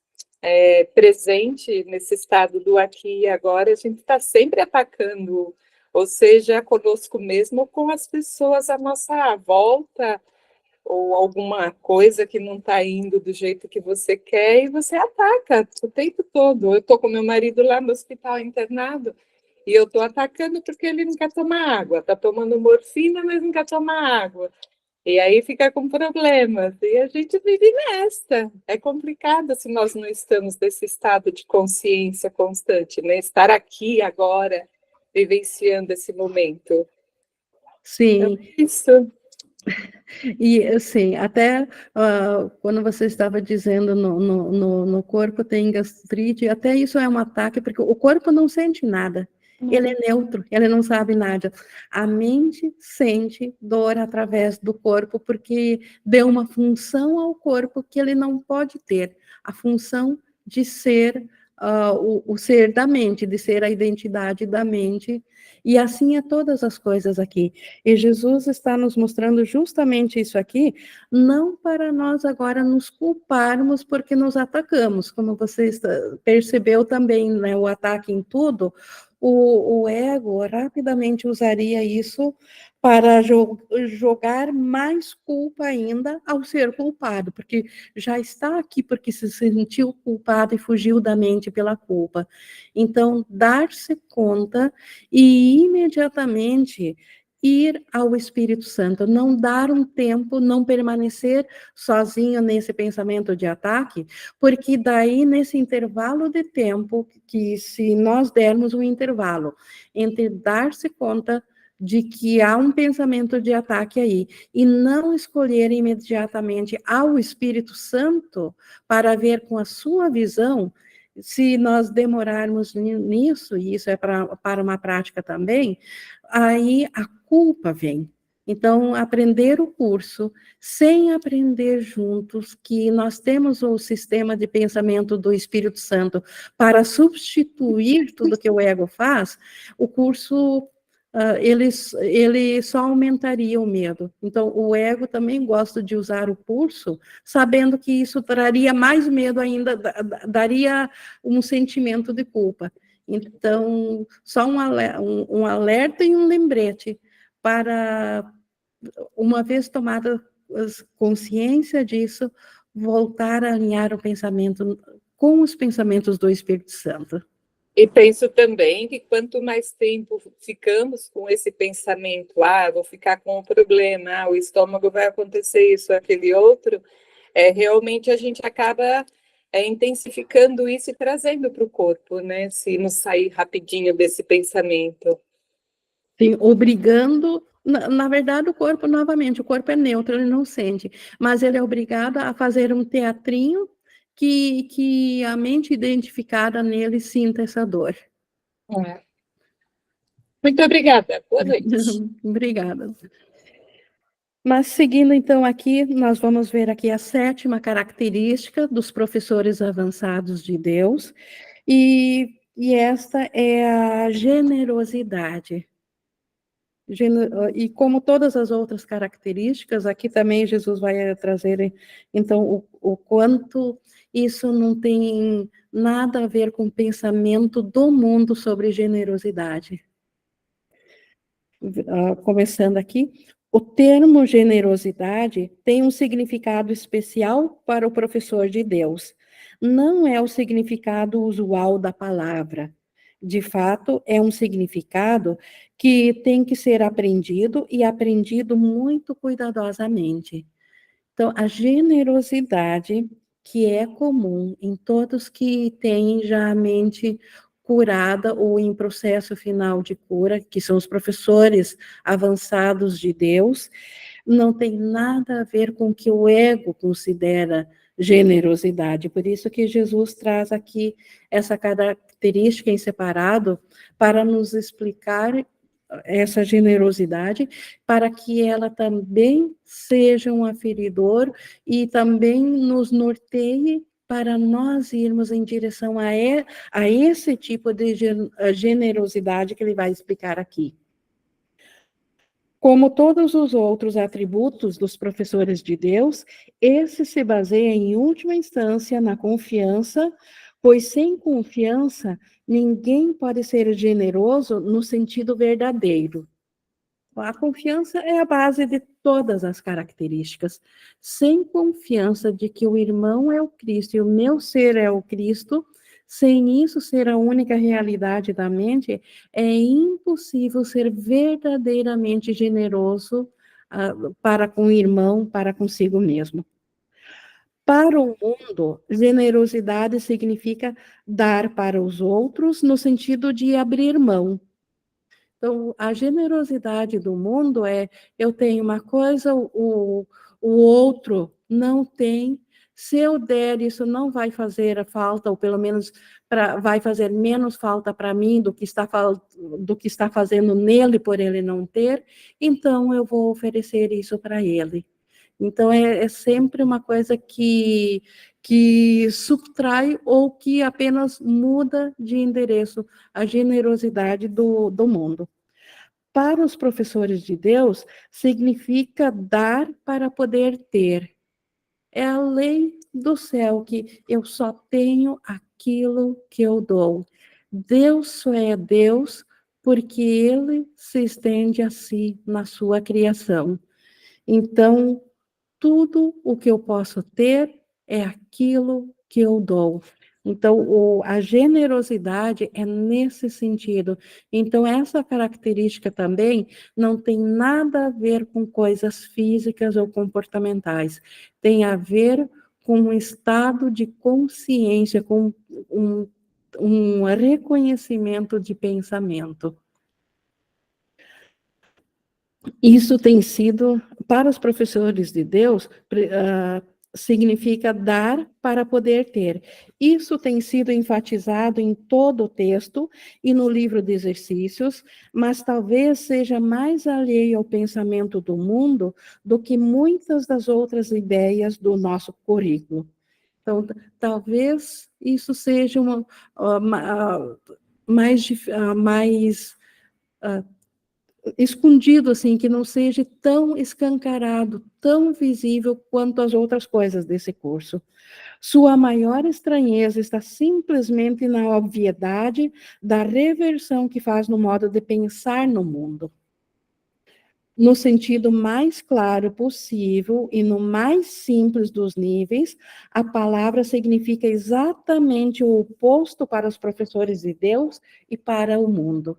presente nesse estado do aqui e agora, a gente está sempre atacando, ou seja, conosco mesmo ou com as pessoas à nossa volta, ou alguma coisa que não está indo do jeito que você quer, e você ataca o tempo todo. Eu estou com meu marido lá no hospital internado, e eu estou atacando porque ele não quer tomar água. Está tomando morfina, mas não quer tomar água. E aí fica com problemas. E a gente vive nessa. É complicado se nós não estamos nesse estado de consciência constante, né? Estar aqui agora, vivenciando esse momento. Sim. É isso. E, assim, até quando você estava dizendo no corpo tem gastrite, até isso é um ataque, porque o corpo não sente nada. Ele é neutro, ele não sabe nada. A mente sente dor através do corpo, porque deu uma função ao corpo que ele não pode ter. A função de ser o ser da mente, de ser a identidade da mente. E assim é todas as coisas aqui. E Jesus está nos mostrando justamente isso aqui, não para nós agora nos culparmos porque nos atacamos, como você percebeu também, né, o ataque em tudo, o ego rapidamente usaria isso para jogar mais culpa ainda ao ser culpado, porque já está aqui porque se sentiu culpado e fugiu da mente pela culpa. Então, dar-se conta e imediatamente ir ao Espírito Santo, não dar um tempo, não permanecer sozinho nesse pensamento de ataque, porque daí, nesse intervalo de tempo, que se nós dermos um intervalo entre dar-se conta de que há um pensamento de ataque aí, e não escolher imediatamente ao Espírito Santo para ver com a sua visão, se nós demorarmos nisso, e isso é para uma prática também, aí a culpa vem. Então, aprender o curso, sem aprender juntos, que nós temos o sistema de pensamento do Espírito Santo para substituir tudo que o ego faz, o curso, ele só aumentaria o medo. Então, o ego também gosta de usar o curso, sabendo que isso traria mais medo ainda, daria um sentimento de culpa. Então, só um alerta e um lembrete para, uma vez tomada consciência disso, voltar a alinhar o pensamento com os pensamentos do Espírito Santo. E penso também que quanto mais tempo ficamos com esse pensamento, vou ficar com um problema, o estômago vai acontecer isso, aquele outro, realmente a gente acaba intensificando isso e trazendo para o corpo, né? Se não sair rapidinho desse pensamento. Sim, obrigando, na verdade, o corpo, novamente, o corpo é neutro, ele não sente, mas ele é obrigado a fazer um teatrinho que a mente identificada nele sinta essa dor. Muito obrigada, boa noite. Obrigada. Mas seguindo então aqui, nós vamos ver aqui a 7ª característica dos professores avançados de Deus, e esta é a generosidade. E como todas as outras características, aqui também Jesus vai trazer, então, o quanto isso não tem nada a ver com o pensamento do mundo sobre generosidade. Começando aqui, o termo generosidade tem um significado especial para o professor de Deus. Não é o significado usual da palavra. De fato, é um significado que tem que ser aprendido e aprendido muito cuidadosamente. Então, a generosidade, que é comum em todos que têm já a mente curada ou em processo final de cura, que são os professores avançados de Deus, não tem nada a ver com o que o ego considera generosidade. Por isso que Jesus traz aqui essa característica em separado para nos explicar essa generosidade, para que ela também seja um aferidor e também nos norteie para nós irmos em direção a esse tipo de generosidade que ele vai explicar aqui. Como todos os outros atributos dos professores de Deus, esse se baseia, em última instância, na confiança, pois sem confiança, ninguém pode ser generoso no sentido verdadeiro. A confiança é a base de todas as características. Sem confiança de que o irmão é o Cristo e o meu ser é o Cristo, sem isso ser a única realidade da mente, é impossível ser verdadeiramente generoso para com o irmão, para consigo mesmo. Para o mundo, generosidade significa dar para os outros no sentido de abrir mão. Então, a generosidade do mundo é: eu tenho uma coisa, o outro não tem. Se eu der, isso não vai fazer a falta, ou pelo menos vai fazer menos falta para mim do que está fazendo nele por ele não ter, então eu vou oferecer isso para ele. Então, é sempre uma coisa que subtrai ou que apenas muda de endereço a generosidade do mundo. Para os professores de Deus, significa dar para poder ter. É a lei do céu, que eu só tenho aquilo que eu dou. Deus só é Deus porque Ele se estende a si na sua criação. Então, tudo o que eu posso ter é aquilo que eu dou. Então, a generosidade é nesse sentido. Então, essa característica também não tem nada a ver com coisas físicas ou comportamentais. Tem a ver com um estado de consciência, com um reconhecimento de pensamento. Isso tem sido, para os professores de Deus, significa dar para poder ter. Isso tem sido enfatizado em todo o texto e no livro de exercícios, mas talvez seja mais alheio ao pensamento do mundo do que muitas das outras ideias do nosso currículo. Então, talvez isso seja mais escondido, assim, que não seja tão escancarado, tão visível quanto as outras coisas desse curso. Sua maior estranheza está simplesmente na obviedade da reversão que faz no modo de pensar no mundo. No sentido mais claro possível e no mais simples dos níveis, a palavra significa exatamente o oposto para os professores de Deus e para o mundo.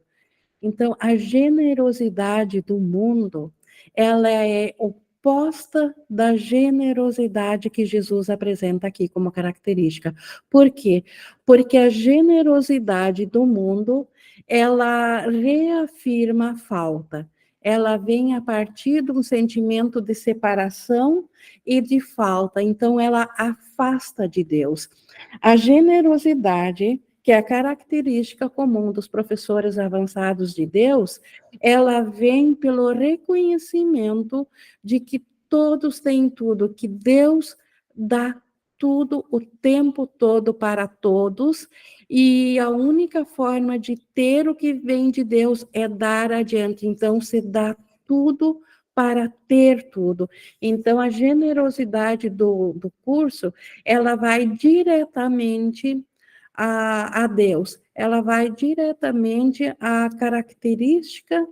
Então, a generosidade do mundo, ela é oposta da generosidade que Jesus apresenta aqui como característica. Por quê? Porque a generosidade do mundo, ela reafirma a falta. Ela vem a partir de um sentimento de separação e de falta. Então, ela afasta de Deus. A generosidade, que é a característica comum dos professores avançados de Deus, ela vem pelo reconhecimento de que todos têm tudo, que Deus dá tudo o tempo todo para todos, e a única forma de ter o que vem de Deus é dar adiante. Então, se dá tudo para ter tudo. Então, a generosidade do curso, ela vai diretamente a Deus, ela vai diretamente à característica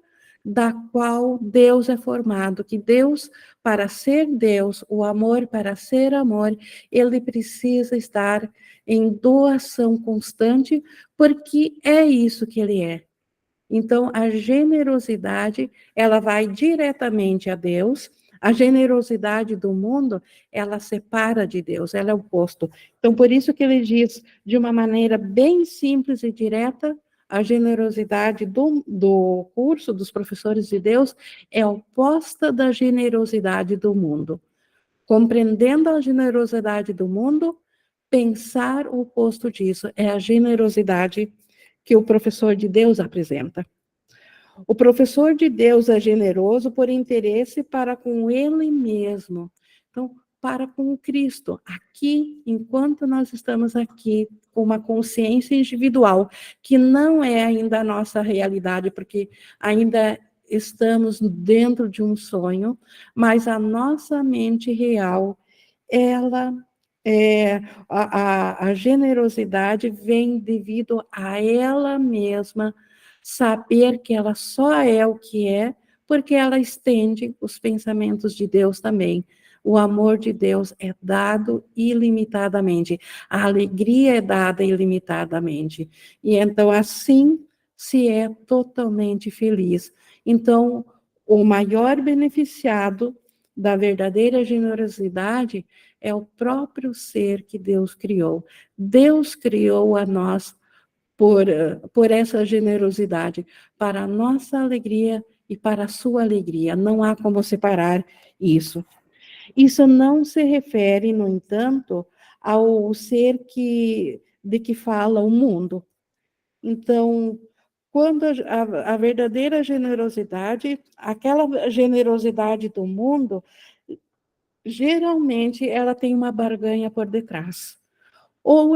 da qual Deus é formado, que Deus, para ser Deus, o amor para ser amor, ele precisa estar em doação constante, porque é isso que ele é. Então, a generosidade, ela vai diretamente a Deus. A generosidade do mundo, ela separa de Deus, ela é o oposto. Então, por isso que ele diz, de uma maneira bem simples e direta, a generosidade do curso dos professores de Deus é oposta da generosidade do mundo. Compreendendo a generosidade do mundo, pensar o oposto disso é a generosidade que o professor de Deus apresenta. O professor de Deus é generoso por interesse para com ele mesmo. Então, para com o Cristo. Aqui, enquanto nós estamos aqui com uma consciência individual, que não é ainda a nossa realidade, porque ainda estamos dentro de um sonho, mas a nossa mente real, ela a generosidade vem devido a ela mesma saber que ela só é o que é, porque ela estende os pensamentos de Deus também. O amor de Deus é dado ilimitadamente, a alegria é dada ilimitadamente. E então, assim, se é totalmente feliz. Então, o maior beneficiado da verdadeira generosidade é o próprio ser que Deus criou. Deus criou a nós por essa generosidade, para a nossa alegria e para a sua alegria. Não há como separar isso. Isso não se refere, no entanto, ao ser de que fala o mundo. Então, quando a verdadeira generosidade, aquela generosidade do mundo, geralmente ela tem uma barganha por detrás. Ou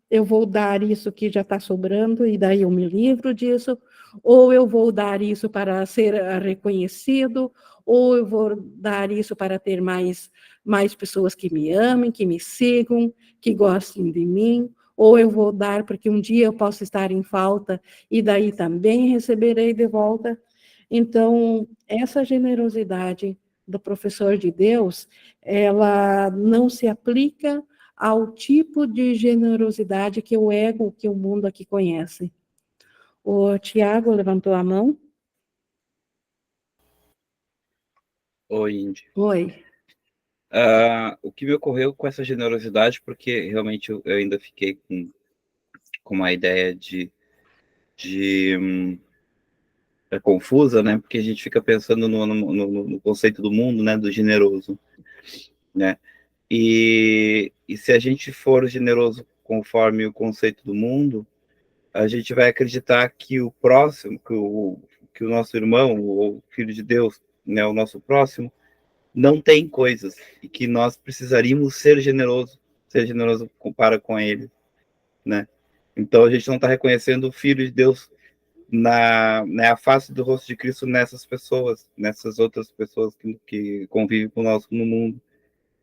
eu vou dar isso que já está sobrando, e daí eu me livro disso, ou eu vou dar isso para ser reconhecido, ou eu vou dar isso para ter mais pessoas que me amem, que me sigam, que gostem de mim, ou eu vou dar porque um dia eu posso estar em falta, e daí também receberei de volta. Então, essa generosidade do professor de Deus, ela não se aplica ao tipo de generosidade que o ego, que o mundo aqui conhece. O Tiago levantou a mão. Oi, Indy. Oi. O que me ocorreu com essa generosidade, porque realmente eu ainda fiquei com uma ideia é confusa, né? Porque a gente fica pensando no conceito do mundo, né? Do generoso, né? E se a gente for generoso conforme o conceito do mundo, a gente vai acreditar que o próximo, que o nosso irmão, ou filho de Deus, né? O nosso próximo, não tem coisas, e que nós precisaríamos ser generoso para com ele, né? Então a gente não está reconhecendo o Filho de Deus a face do rosto de Cristo nessas pessoas, nessas outras pessoas que convivem conosco no mundo.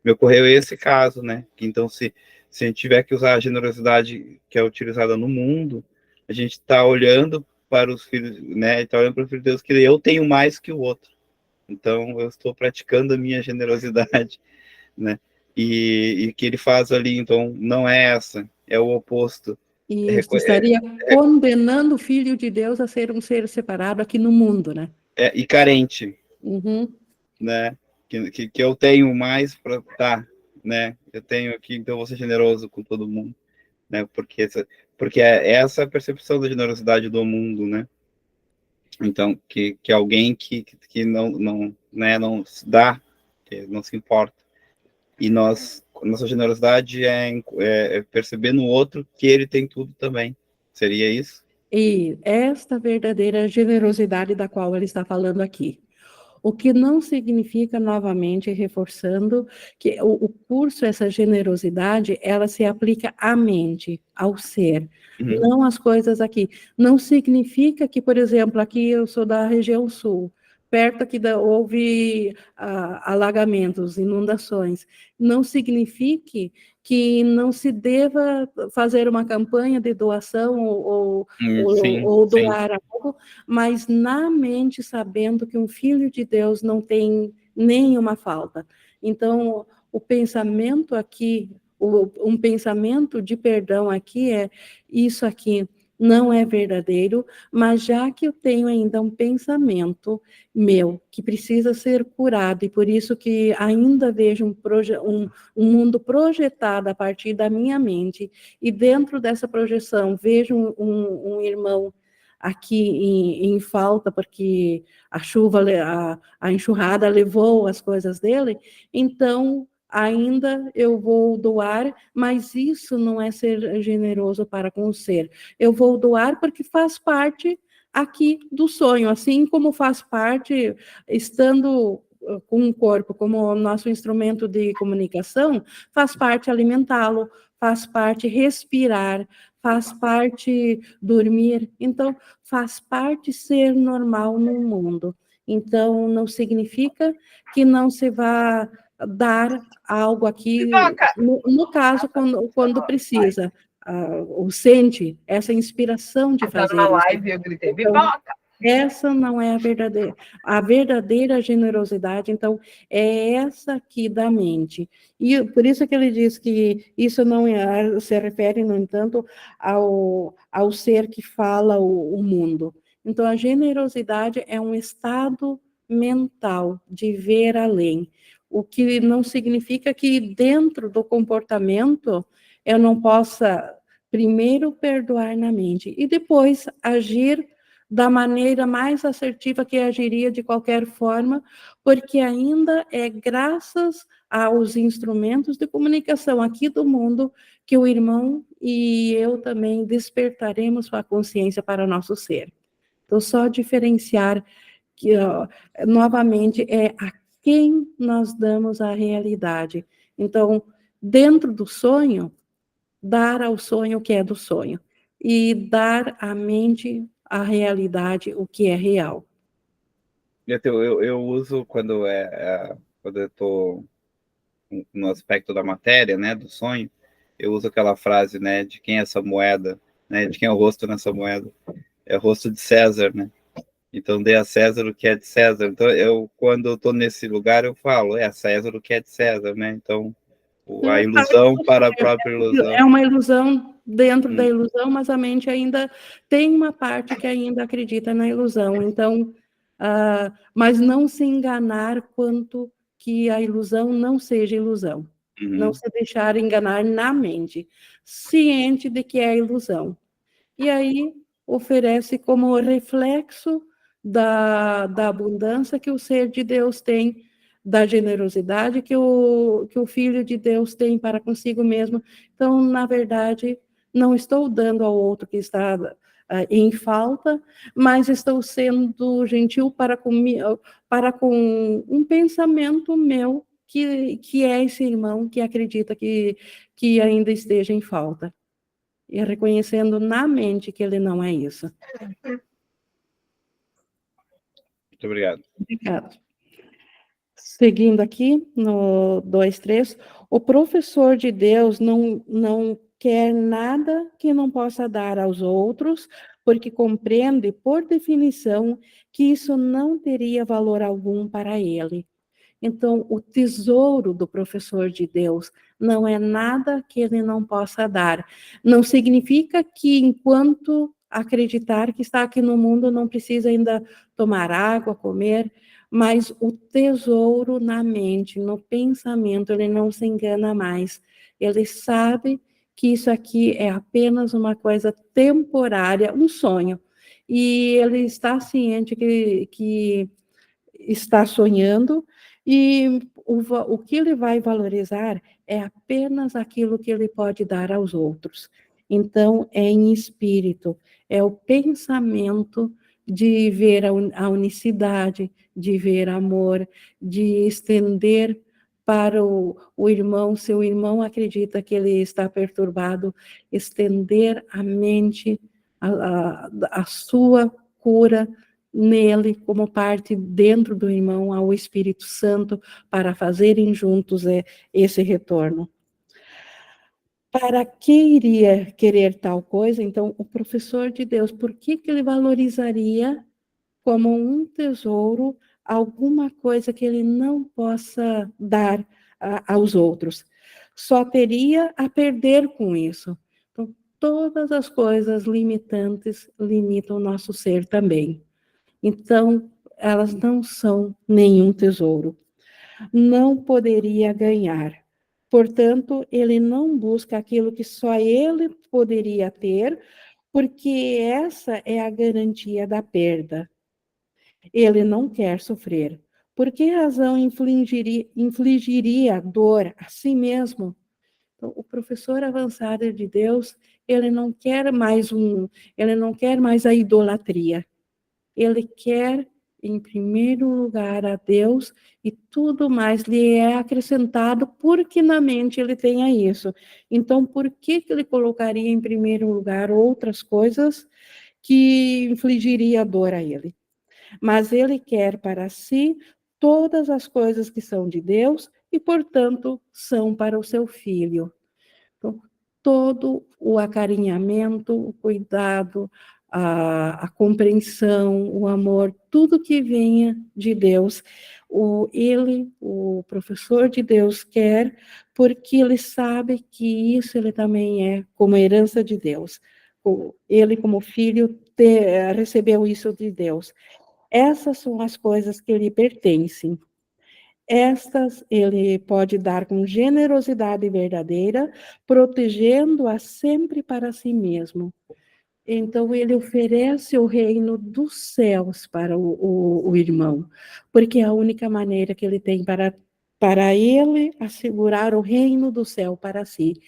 Me ocorreu esse caso, né? Que então, se a gente tiver que usar a generosidade que é utilizada no mundo, a gente está olhando para os filhos, né? Está olhando para o Filho de Deus que eu tenho mais que o outro. Então, eu estou praticando a minha generosidade, né? E que ele faz ali, então, não é essa, é o oposto. Isso, estaria condenando o Filho de Deus a ser um ser separado aqui no mundo, né? E carente, Uhum. né? Que eu tenho mais para dar, né? Eu tenho aqui, então eu vou ser generoso com todo mundo, né? Porque é essa a percepção da generosidade do mundo, né? Então, que alguém que não se dá, que não se importa. E nossa generosidade é perceber no outro que ele tem tudo também. Seria isso? E esta verdadeira generosidade da qual ele está falando aqui. O que não significa, novamente, reforçando, que o curso, essa generosidade, ela se aplica à mente, ao ser, não às coisas aqui. Não significa que, por exemplo, aqui eu sou da região sul, perto aqui houve alagamentos, inundações. Não signifique que não se deva fazer uma campanha de doação ou doar algo, mas na mente sabendo que um filho de Deus não tem nenhuma falta. Então, o pensamento aqui, um pensamento de perdão aqui é isso aqui não é verdadeiro, mas já que eu tenho ainda um pensamento meu que precisa ser curado, e por isso que ainda vejo um mundo projetado a partir da minha mente, e dentro dessa projeção vejo um irmão aqui em falta, porque a chuva, a enxurrada levou as coisas dele, então ainda eu vou doar, mas isso não é ser generoso para com o ser. Eu vou doar porque faz parte aqui do sonho, assim como faz parte, estando com o corpo como o nosso instrumento de comunicação, faz parte alimentá-lo, faz parte respirar, faz parte dormir, então faz parte ser normal no mundo. Então não significa que não se vá dar algo aqui, no caso, quando precisa, ou sente essa inspiração de fazer isso. Live, eu gritei, então, pipoca! Essa não é a verdadeira generosidade, então, é essa aqui da mente. E por isso que ele diz que isso não se refere, no entanto, ao ser que fala o mundo. Então, a generosidade é um estado mental de ver além, o que não significa que dentro do comportamento eu não possa primeiro perdoar na mente e depois agir da maneira mais assertiva que agiria de qualquer forma, porque ainda é graças aos instrumentos de comunicação aqui do mundo que o irmão e eu também despertaremos a consciência para nosso ser. Então, só diferenciar que, novamente, é a quem nós damos a realidade. Então, dentro do sonho, dar ao sonho o que é do sonho, e dar à mente a realidade, o que é real. Eu uso quando quando eu estou no aspecto da matéria, né, do sonho, eu uso aquela frase, né, de quem é essa moeda, né, de quem é o rosto nessa moeda, é o rosto de César, né, então dê a César o que é de César. Então quando eu estou nesse lugar, eu falo, é a César o que é de César, né, então a ilusão para a própria ilusão. É uma ilusão dentro da ilusão, mas a mente ainda tem uma parte que ainda acredita na ilusão. Então, mas não se enganar quanto que a ilusão não seja ilusão. Não se deixar enganar na mente, ciente de que é ilusão. E aí oferece como reflexo da abundância que o ser de Deus tem, da generosidade que o Filho de Deus tem para consigo mesmo. Então, na verdade, não estou dando ao outro que está em falta, mas estou sendo gentil para com um pensamento meu, que é esse irmão que acredita que ainda esteja em falta. E reconhecendo na mente que ele não é isso. Muito obrigado. Obrigado. Seguindo aqui, no 2.3, o professor de Deus não quer nada que não possa dar aos outros, porque compreende, por definição, que isso não teria valor algum para ele. Então, o tesouro do professor de Deus não é nada que ele não possa dar. Não significa que, enquanto acreditar que está aqui no mundo, não precisa ainda tomar água, comer, mas o tesouro na mente, no pensamento, ele não se engana mais. Ele sabe que isso aqui é apenas uma coisa temporária, um sonho. E ele está ciente que está sonhando, e o que ele vai valorizar é apenas aquilo que ele pode dar aos outros. Então, é em espírito, é o pensamento de ver a unicidade, de ver amor, de estender para o irmão, se o irmão acredita que ele está perturbado, estender a mente, a sua cura nele, como parte dentro do irmão, ao Espírito Santo, para fazerem juntos esse retorno. Para que iria querer tal coisa? Então, o professor de Deus, por que ele valorizaria como um tesouro alguma coisa que ele não possa dar aos outros? Só teria a perder com isso. Então, todas as coisas limitantes limitam o nosso ser também. Então, elas não são nenhum tesouro. Não poderia ganhar. Portanto, ele não busca aquilo que só ele poderia ter, porque essa é a garantia da perda. Ele não quer sofrer. Por que razão infligiria dor a si mesmo? Então, o professor avançado de Deus, ele não quer mais a idolatria. Ele quer em primeiro lugar a Deus e tudo mais lhe é acrescentado porque na mente ele tenha isso. Então, por que ele colocaria em primeiro lugar outras coisas que infligiria dor a ele? Mas ele quer para si todas as coisas que são de Deus e, portanto, são para o seu filho. Então, todo o acarinhamento, o cuidado, a compreensão, o amor, tudo que venha de Deus, o professor de Deus quer, porque ele sabe que isso ele também é como herança de Deus. Ele, como filho, recebeu isso de Deus. Essas são as coisas que lhe pertencem. Estas ele pode dar com generosidade verdadeira, protegendo-a sempre para si mesmo. Então, ele oferece o reino dos céus para o irmão, porque é a única maneira que ele tem para ele assegurar o reino do céu para si.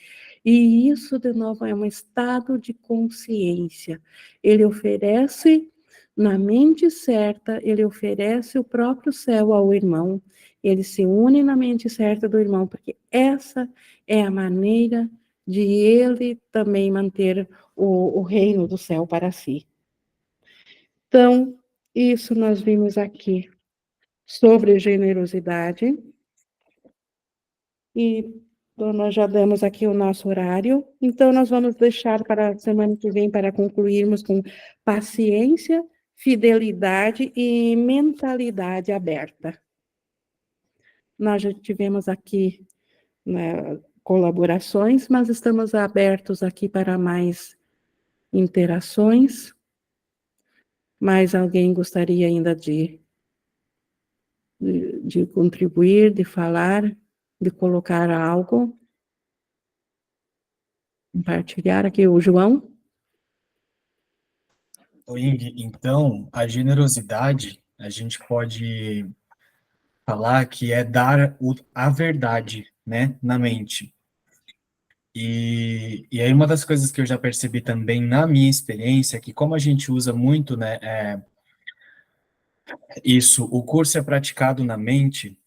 E isso, de novo, é um estado de consciência. Ele oferece, na mente certa, ele oferece o próprio céu ao irmão, ele se une na mente certa do irmão, porque essa é a maneira de ele também manter o reino do céu para si. Então, isso nós vimos aqui sobre generosidade. E então, nós já damos aqui o nosso horário. Então, nós vamos deixar para a semana que vem para concluirmos com paciência, fidelidade e mentalidade aberta. Nós já tivemos aqui, né, colaborações, mas estamos abertos aqui para mais interações. Mais alguém gostaria ainda de contribuir, de falar, de colocar algo? Compartilhar aqui o João. Ing, então, a generosidade, a gente pode falar que é dar a verdade, né, na mente. E aí uma das coisas que eu já percebi também na minha experiência, é que como a gente usa muito, né, isso, o curso é praticado na mente,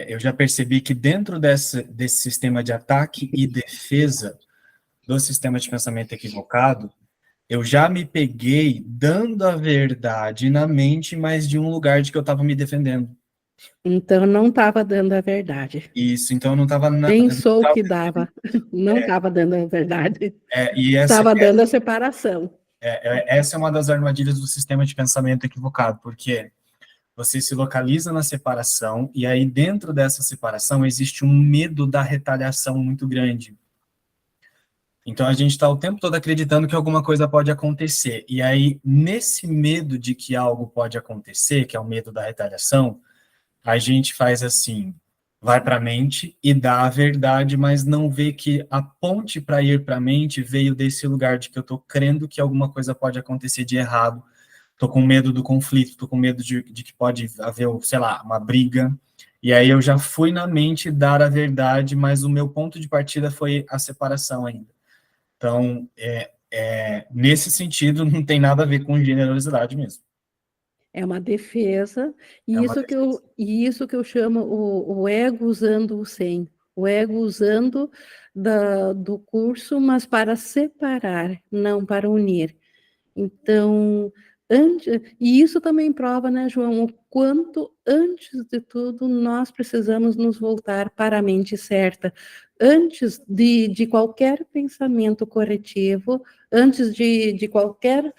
eu já percebi que dentro desse sistema de ataque e defesa do sistema de pensamento equivocado, eu já me peguei dando a verdade na mente, mas de um lugar de que eu estava me defendendo. Então, não estava dando a verdade. Isso, então eu não estava... Pensou que dava, não estava dando a verdade. E Estava dando a separação. essa é uma das armadilhas do sistema de pensamento equivocado, porque você se localiza na separação, e aí dentro dessa separação existe um medo da retaliação muito grande. Então a gente está o tempo todo acreditando que alguma coisa pode acontecer, e aí nesse medo de que algo pode acontecer, que é o medo da retaliação, a gente faz assim, vai para a mente e dá a verdade, mas não vê que a ponte para ir para a mente veio desse lugar de que eu estou crendo que alguma coisa pode acontecer de errado, estou com medo do conflito, estou com medo de que pode haver, sei lá, uma briga, e aí eu já fui na mente dar a verdade, mas o meu ponto de partida foi a separação ainda. Então, nesse sentido, não tem nada a ver com generosidade mesmo. É uma defesa, e isso que eu chamo o ego usando o SEM, o ego usando do curso, mas para separar, não para unir. Então, e isso também prova, né, João, o quanto, antes de tudo, nós precisamos nos voltar para a mente certa, antes de qualquer pensamento corretivo, antes de qualquer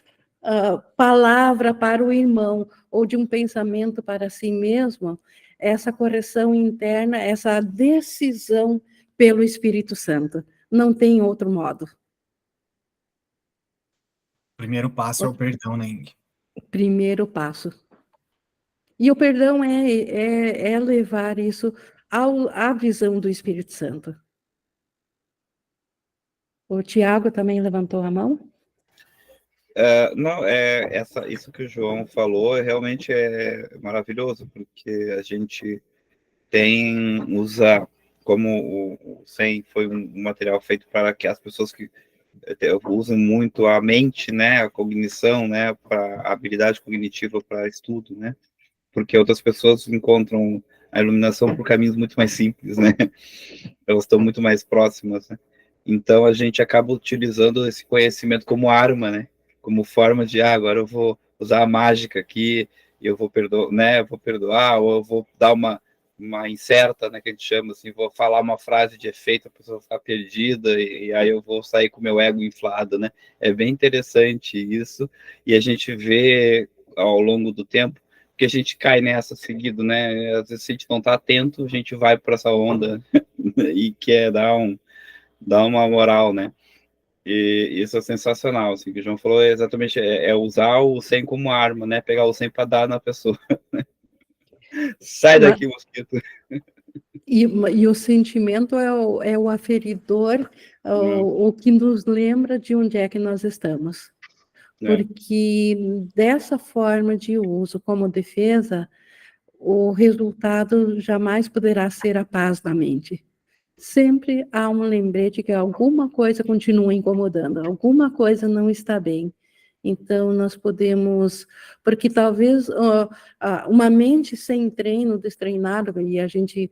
palavra para o irmão, ou de um pensamento para si mesmo, essa correção interna, essa decisão pelo Espírito Santo. Não tem outro modo. O primeiro passo é o perdão, né, Ing? Primeiro passo. E o perdão é levar isso à visão do Espírito Santo. O Tiago também levantou a mão? Não, isso que o João falou realmente é maravilhoso, porque a gente usa, como o SEM foi um material feito para que as pessoas que usam muito a mente, né, a cognição, né, para a habilidade cognitiva para estudo, né, porque outras pessoas encontram a iluminação por caminhos muito mais simples, né? Elas estão muito mais próximas, né? Então a gente acaba utilizando esse conhecimento como arma, né? Como forma de, agora eu vou usar a mágica aqui, e eu vou perdoar, né? Eu vou perdoar, ou eu vou dar uma incerta, né? Que a gente chama assim, vou falar uma frase de efeito, a pessoa ficar perdida, e aí eu vou sair com o meu ego inflado, né? É bem interessante isso, e a gente vê ao longo do tempo que a gente cai nessa seguido, né? Às vezes, se a gente não está atento, a gente vai para essa onda e quer dar uma moral, né? E isso é sensacional, assim, que o João falou exatamente, usar o 100 como arma, né? Pegar o 100 para dar na pessoa. Sai daqui, mosquito. E o sentimento é o aferidor, o que nos lembra de onde é que nós estamos. Porque dessa forma de uso como defesa, o resultado jamais poderá ser a paz da mente. Sempre há um lembrete que alguma coisa continua incomodando, alguma coisa não está bem. Então, nós podemos, porque talvez uma mente sem treino, destreinada, e a gente,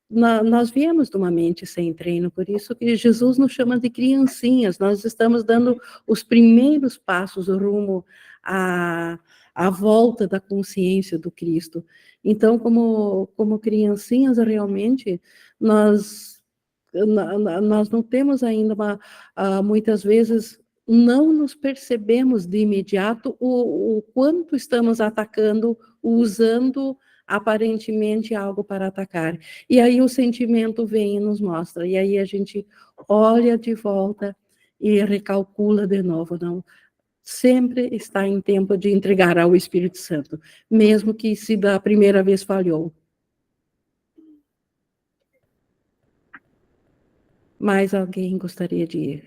nós viemos de uma mente sem treino, por isso que Jesus nos chama de criancinhas, nós estamos dando os primeiros passos rumo à volta da consciência do Cristo. Então, como criancinhas, realmente, nós não temos ainda, muitas vezes, não nos percebemos de imediato o quanto estamos atacando, usando aparentemente algo para atacar. E aí o sentimento vem e nos mostra, e aí a gente olha de volta e recalcula de novo, não? Sempre está em tempo de entregar ao Espírito Santo, mesmo que se da primeira vez falhou. Mais alguém gostaria de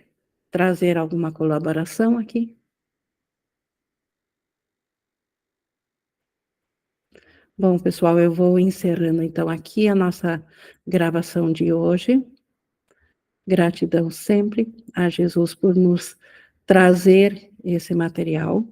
trazer alguma colaboração aqui? Bom, pessoal, eu vou encerrando então aqui a nossa gravação de hoje. Gratidão sempre a Jesus por nos trazer esse material.